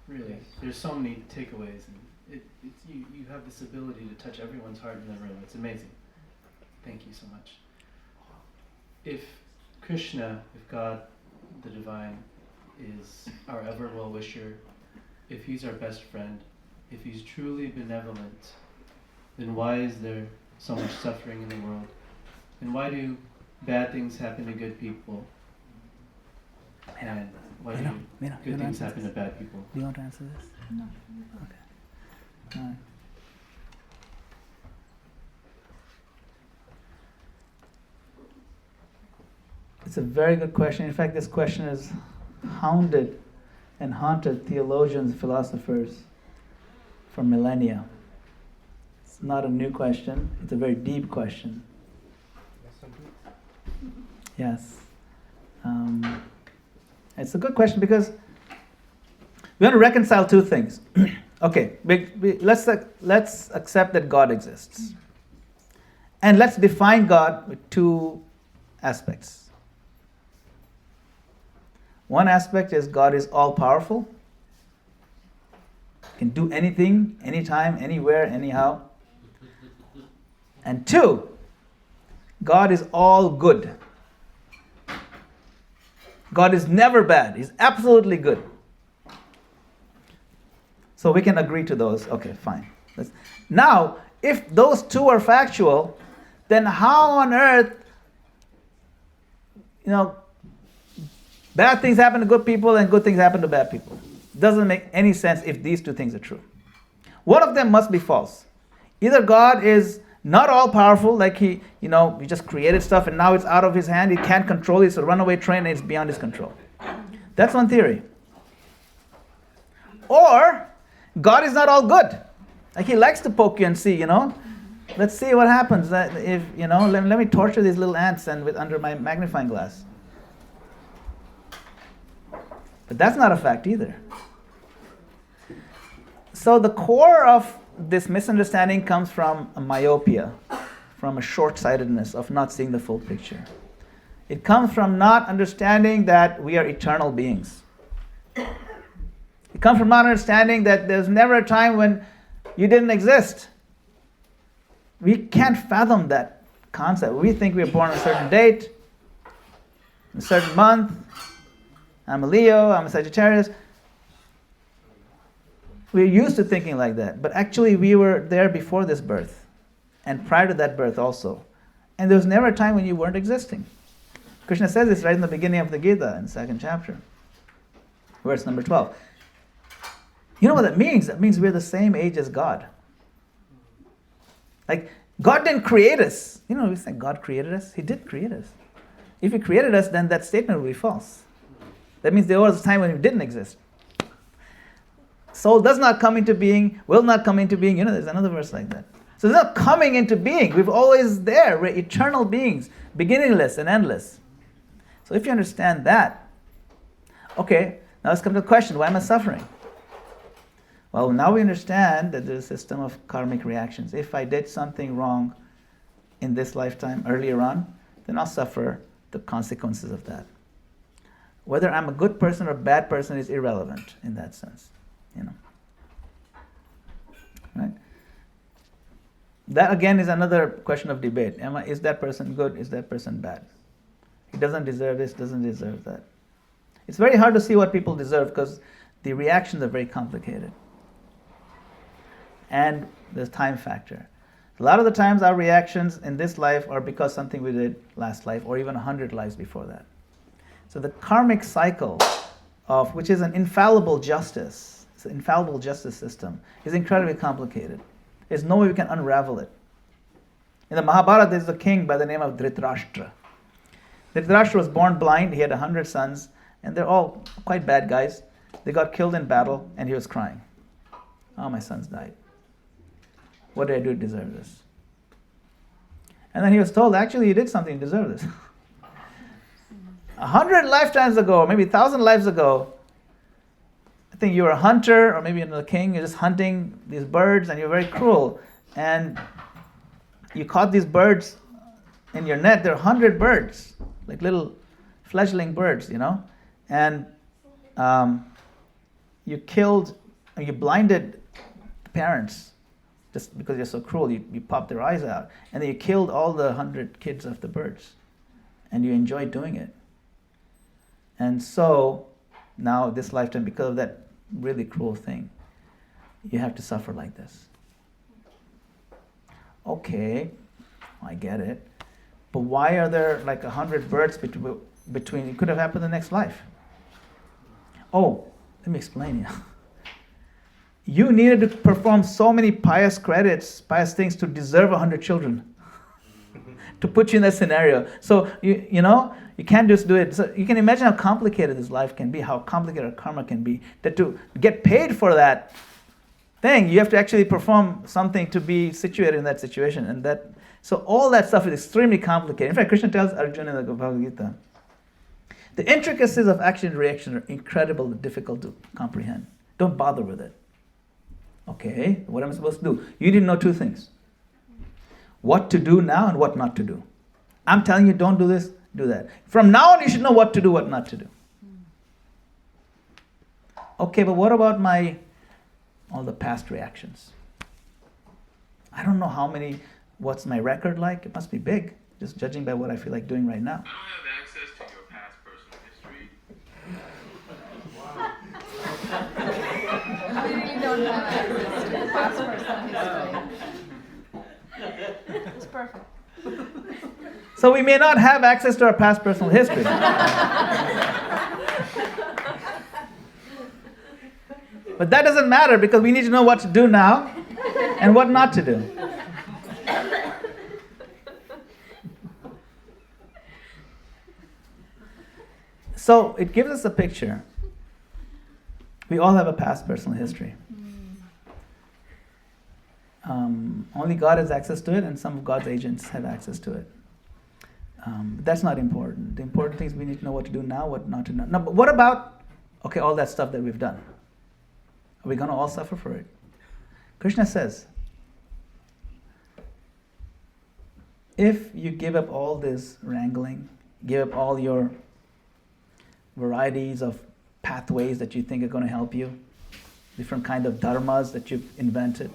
S5: Really. There's so many takeaways, and you have this ability to touch everyone's heart in the room. It's amazing. Thank you so much. If Krishna, if God, the Divine, is our ever well-wisher, if He's our best friend, if He's truly benevolent, then why is there so much suffering in the world? And why do bad things happen to good people? And why do good things happen to bad people?
S1: Do you want to answer this? No. Okay. All right. It's a very good question. In fact, this question has hounded and haunted theologians, philosophers for millennia. It's not a new question. It's a very deep question. Yes. It's a good question because we want to reconcile 2 things. Okay, let's accept that God exists. And let's define God with 2 aspects. One aspect is God is all-powerful, can do anything, anytime, anywhere, anyhow. And 2, God is all good. God is never bad. He's absolutely good. So we can agree to those. Okay, fine. Now, if those 2 are factual, then how on earth, bad things happen to good people and good things happen to bad people? Doesn't make any sense if these two things are true. One of them must be false. Either God is not all powerful, like he just created stuff and now it's out of his hand, he can't control it, it's a runaway train and it's beyond his control. That's one theory. Or God is not all good. Like he likes to poke you and see, let's see what happens if, let me torture these little ants under my magnifying glass. But that's not a fact either. So the core of this misunderstanding comes from a myopia, from a short-sightedness of not seeing the full picture. It comes from not understanding that we are eternal beings. It comes from not understanding that there's never a time when you didn't exist. We can't fathom that concept. We think we were born on a certain date, a certain month. I'm a Leo, I'm a Sagittarius. We're used to thinking like that. But actually we were there before this birth. And prior to that birth also. And there was never a time when you weren't existing. Krishna says this right in the beginning of the Gita, in the 2nd chapter. Verse number 12. You know what that means? That means we're the same age as God. Like, God didn't create us. We think God created us. He did create us. If he created us, then that statement would be false. That means there was a time when we didn't exist. Soul does not come into being, will not come into being. There's another verse like that. So it's not coming into being. We've always there. We're eternal beings, beginningless and endless. So if you understand that, okay, now let's come to the question, why am I suffering? Well, now we understand that there's a system of karmic reactions. If I did something wrong in this lifetime earlier on, then I'll suffer the consequences of that. Whether I'm a good person or a bad person is irrelevant in that sense. Right? That again is another question of debate. Is that person good? Is that person bad? He doesn't deserve this, doesn't deserve that. It's very hard to see what people deserve because the reactions are very complicated. And there's time factor. A lot of the times our reactions in this life are because something we did last life or even 100 lives before that. So the karmic cycle which is an infallible justice, it's an infallible justice system, is incredibly complicated. There's no way we can unravel it. In the Mahabharata, there's a king by the name of Dhritarashtra. Dhritarashtra was born blind, he had 100 sons, and they're all quite bad guys. They got killed in battle, and he was crying. Oh, my sons died. What did I do to deserve this? And then he was told, actually, you did something to deserve this. 100 lifetimes ago, maybe 1,000 lives ago, I think you were a hunter, or maybe you're a king, you're just hunting these birds, and you're very cruel. And you caught these birds in your net. There are 100 birds, like little fledgling birds, And you blinded the parents just because you're so cruel. You popped their eyes out. And then you killed all the 100 kids of the birds. And you enjoyed doing it. And so, now this lifetime, because of that really cruel thing, you have to suffer like this. Okay, I get it. But why are there like 100 birds between? It could have happened in the next life. Oh, let me explain you. You needed to perform so many pious pious things to deserve 100 children. To put you in that scenario. So, you can't just do it. So you can imagine how complicated this life can be, how complicated our karma can be. That to get paid for that thing, you have to actually perform something to be situated in that situation. So all that stuff is extremely complicated. In fact, Krishna tells Arjuna in the Bhagavad Gita, the intricacies of action and reaction are incredibly difficult to comprehend. Don't bother with it. Okay, what am I supposed to do? You didn't know two things. What to do now and what not to do. I'm telling you, don't do this, do that. From now on, you should know what to do, what not to do. Okay, but what about all the past reactions? I don't know what's my record like? It must be big, just judging by what I feel like doing right now.
S6: I don't have access to your past personal history.
S7: I really don't have access to the past personal history. It's perfect.
S1: So we may not have access to our past personal history. But that doesn't matter because we need to know what to do now and what not to do. So it gives us a picture. We all have a past personal history. Only God has access to it, and some of God's agents have access to it. But that's not important. The important thing is we need to know what to do now, what not to do. Now, but what about, all that stuff that we've done? Are we going to all suffer for it? Krishna says, if you give up all this wrangling, give up all your varieties of pathways that you think are going to help you, different kind of dharmas that you've invented,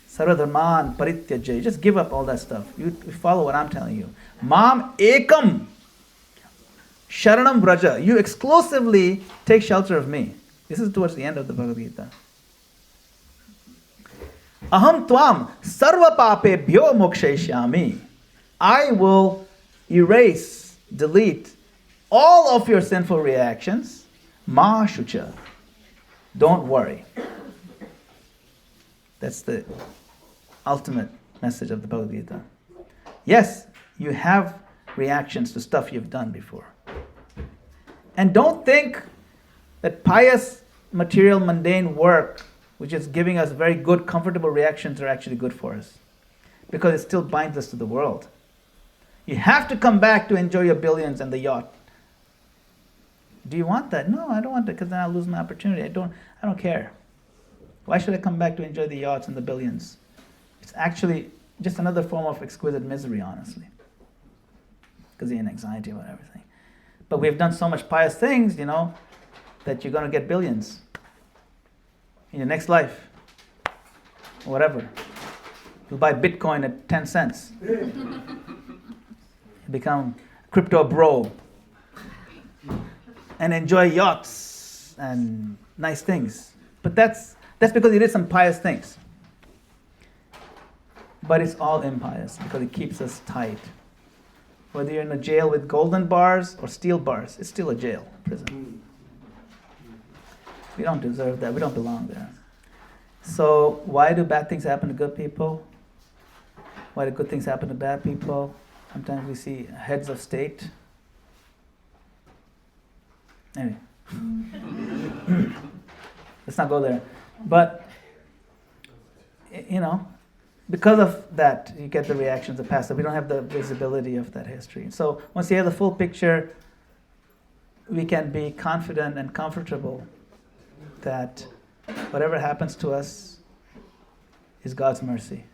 S1: sarvadharman parityajya, just give up all that stuff. You follow what I'm telling you. Mam ekam sharanam vraja. You exclusively take shelter of me. This is towards the end of the Bhagavad Gita. Aham tvam sarva papebhyo mokshayishyami. I will erase, delete all of your sinful reactions. Ma shucha. Don't worry. That's the ultimate message of the Bhagavad Gita. Yes, you have reactions to stuff you've done before. And don't think that pious, material, mundane work, which is giving us very good, comfortable reactions, are actually good for us. Because it still binds us to the world. You have to come back to enjoy your billions and the yacht. Do you want that? No, I don't want that because then I'll lose my opportunity. I don't care. Why should I come back to enjoy the yachts and the billions? It's actually just another form of exquisite misery, honestly. Because you're in anxiety about everything. But we've done so much pious things, that you're going to get billions in your next life. Whatever. You'll buy Bitcoin at 10 cents. You become crypto bro. And enjoy yachts and nice things. But that's because you did some pious things. But it's all impious because it keeps us tight. Whether you're in a jail with golden bars or steel bars, it's still a jail, prison. We don't deserve that. We don't belong there. So why do bad things happen to good people? Why do good things happen to bad people? Sometimes we see heads of state. Anyway. Let's not go there. But, because of that, you get the reactions of the past. So we don't have the visibility of that history. So once you have the full picture, we can be confident and comfortable that whatever happens to us is God's mercy.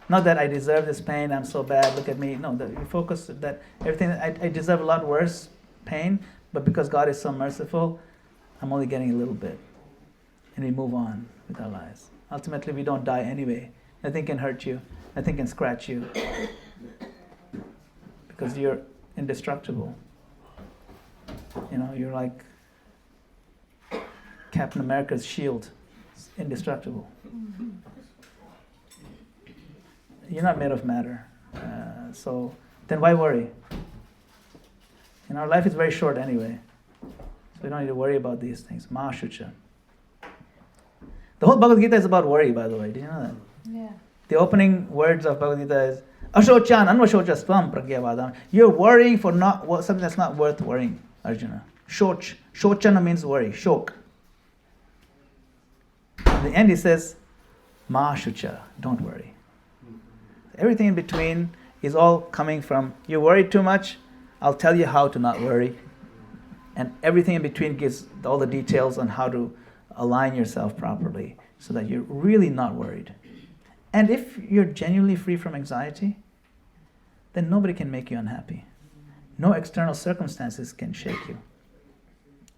S1: Not that I deserve this pain, I'm so bad, look at me. No, you focus that everything, I deserve a lot worse pain, but because God is so merciful, I'm only getting a little bit. And we move on with our lives. Ultimately, we don't die anyway. Nothing can hurt you. Nothing can scratch you. Because you're indestructible. You're like Captain America's shield. It's indestructible. You're not made of matter. So then why worry? Our life is very short anyway. So we don't need to worry about these things. Ma shucha. The whole Bhagavad Gita is about worry, by the way. Did you know that?
S7: Yeah.
S1: The opening words of Bhagavad Gita is Ashochan anvashocastvam pragyavadam. You're worrying for something that's not worth worrying, Arjuna. Shochana means worry. Shok. At the end he says, Ma shucha. Don't worry. Everything in between is all coming from, you worry too much, I'll tell you how to not worry. And everything in between gives all the details on how to align yourself properly so that you're really not worried. And if you're genuinely free from anxiety, then nobody can make you unhappy. No external circumstances can shake you.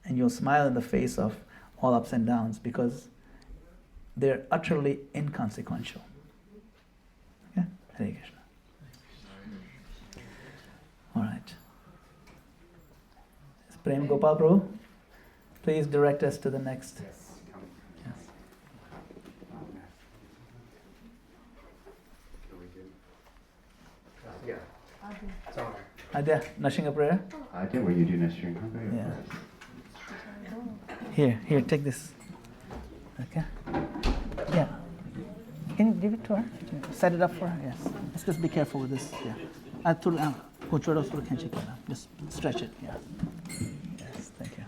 S1: And you'll smile in the face of all ups and downs because they're utterly inconsequential. Okay? Hare Krishna. All right. Prema Gopala Prabhu, please direct us to the next. Yes.
S2: Yeah.
S1: Adya, Nashinga prayer.
S2: I did where you do Nashri.
S1: Yeah. Here, take this. Okay. Yeah. Can you give it to her? Set it up for her. Yes. Let's just be careful with this. Yeah. Just stretch it. Yeah. Yes. Thank you.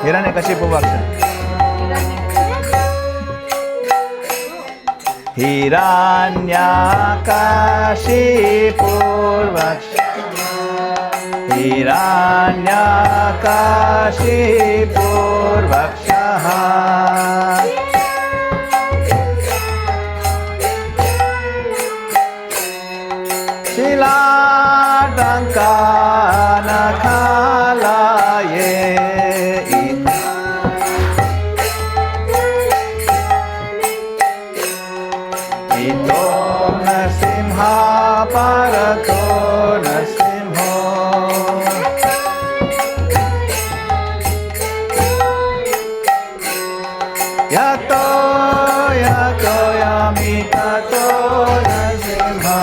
S1: Hiranyakashipu Vaksha. Hiranyakashipu Vaksha. Hiranyakashipu Vaksha. Shiladangana khalaye. Parato Nasimho Yato Yato Yamitato Nasimha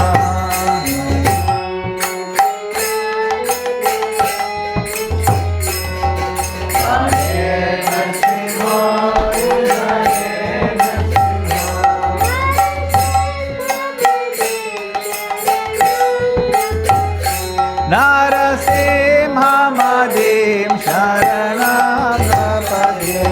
S1: Narasimhamadim Sharanam Napade.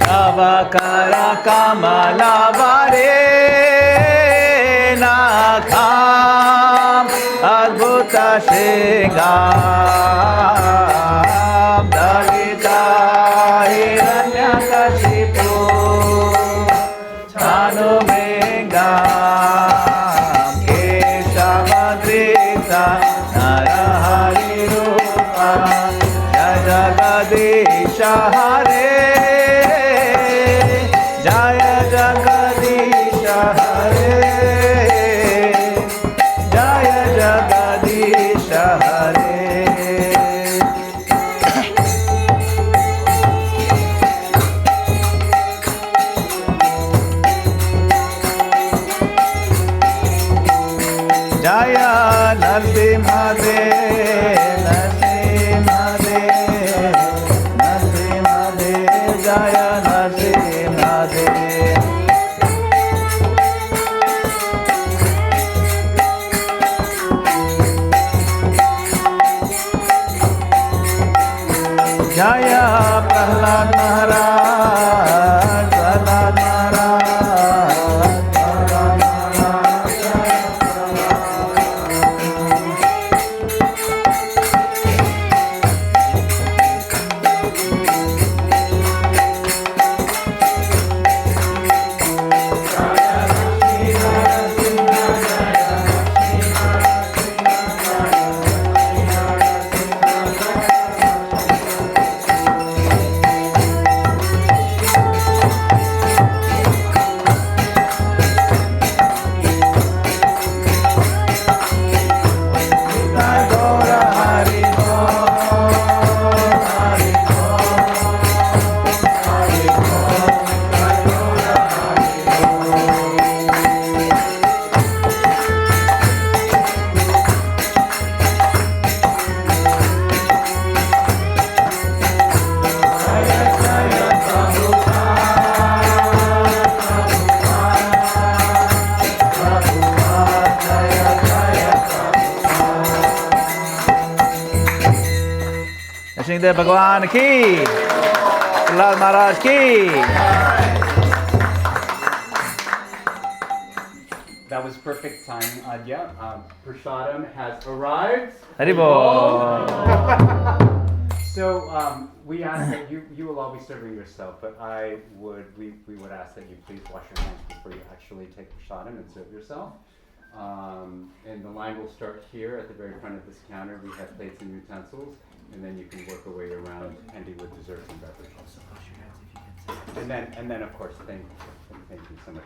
S1: Avakara Kamala Vare Nakham Adbhuta Shingam Dalita Hiranyakashipu Chanu Mingam Keshavadrita Narahari Rupa Jagadisha Hare Jaya Jagadisha Hare Jaya Jagadisha Hare Jaya Narsimha Dev Narsimha Dev Narsimha Dev Jaya Narsimha Dev Jaya Prahlad Maharaj Prahlad Maharaj Prahlad Maharaj Jaya Singhdeo भगवान की, प्रहलाद महाराज की।
S2: That was perfect timing, Adya. Prasadam has arrived.
S1: Hari बोल।
S2: So we ask that you will all be serving yourself, but we would ask that you please wash your hands before you actually take prasadam and serve yourself. And the line will start here at the very front of this counter. We have plates and utensils, and then you can work your way around ending with desserts and beverages. And then of course, thank you so much.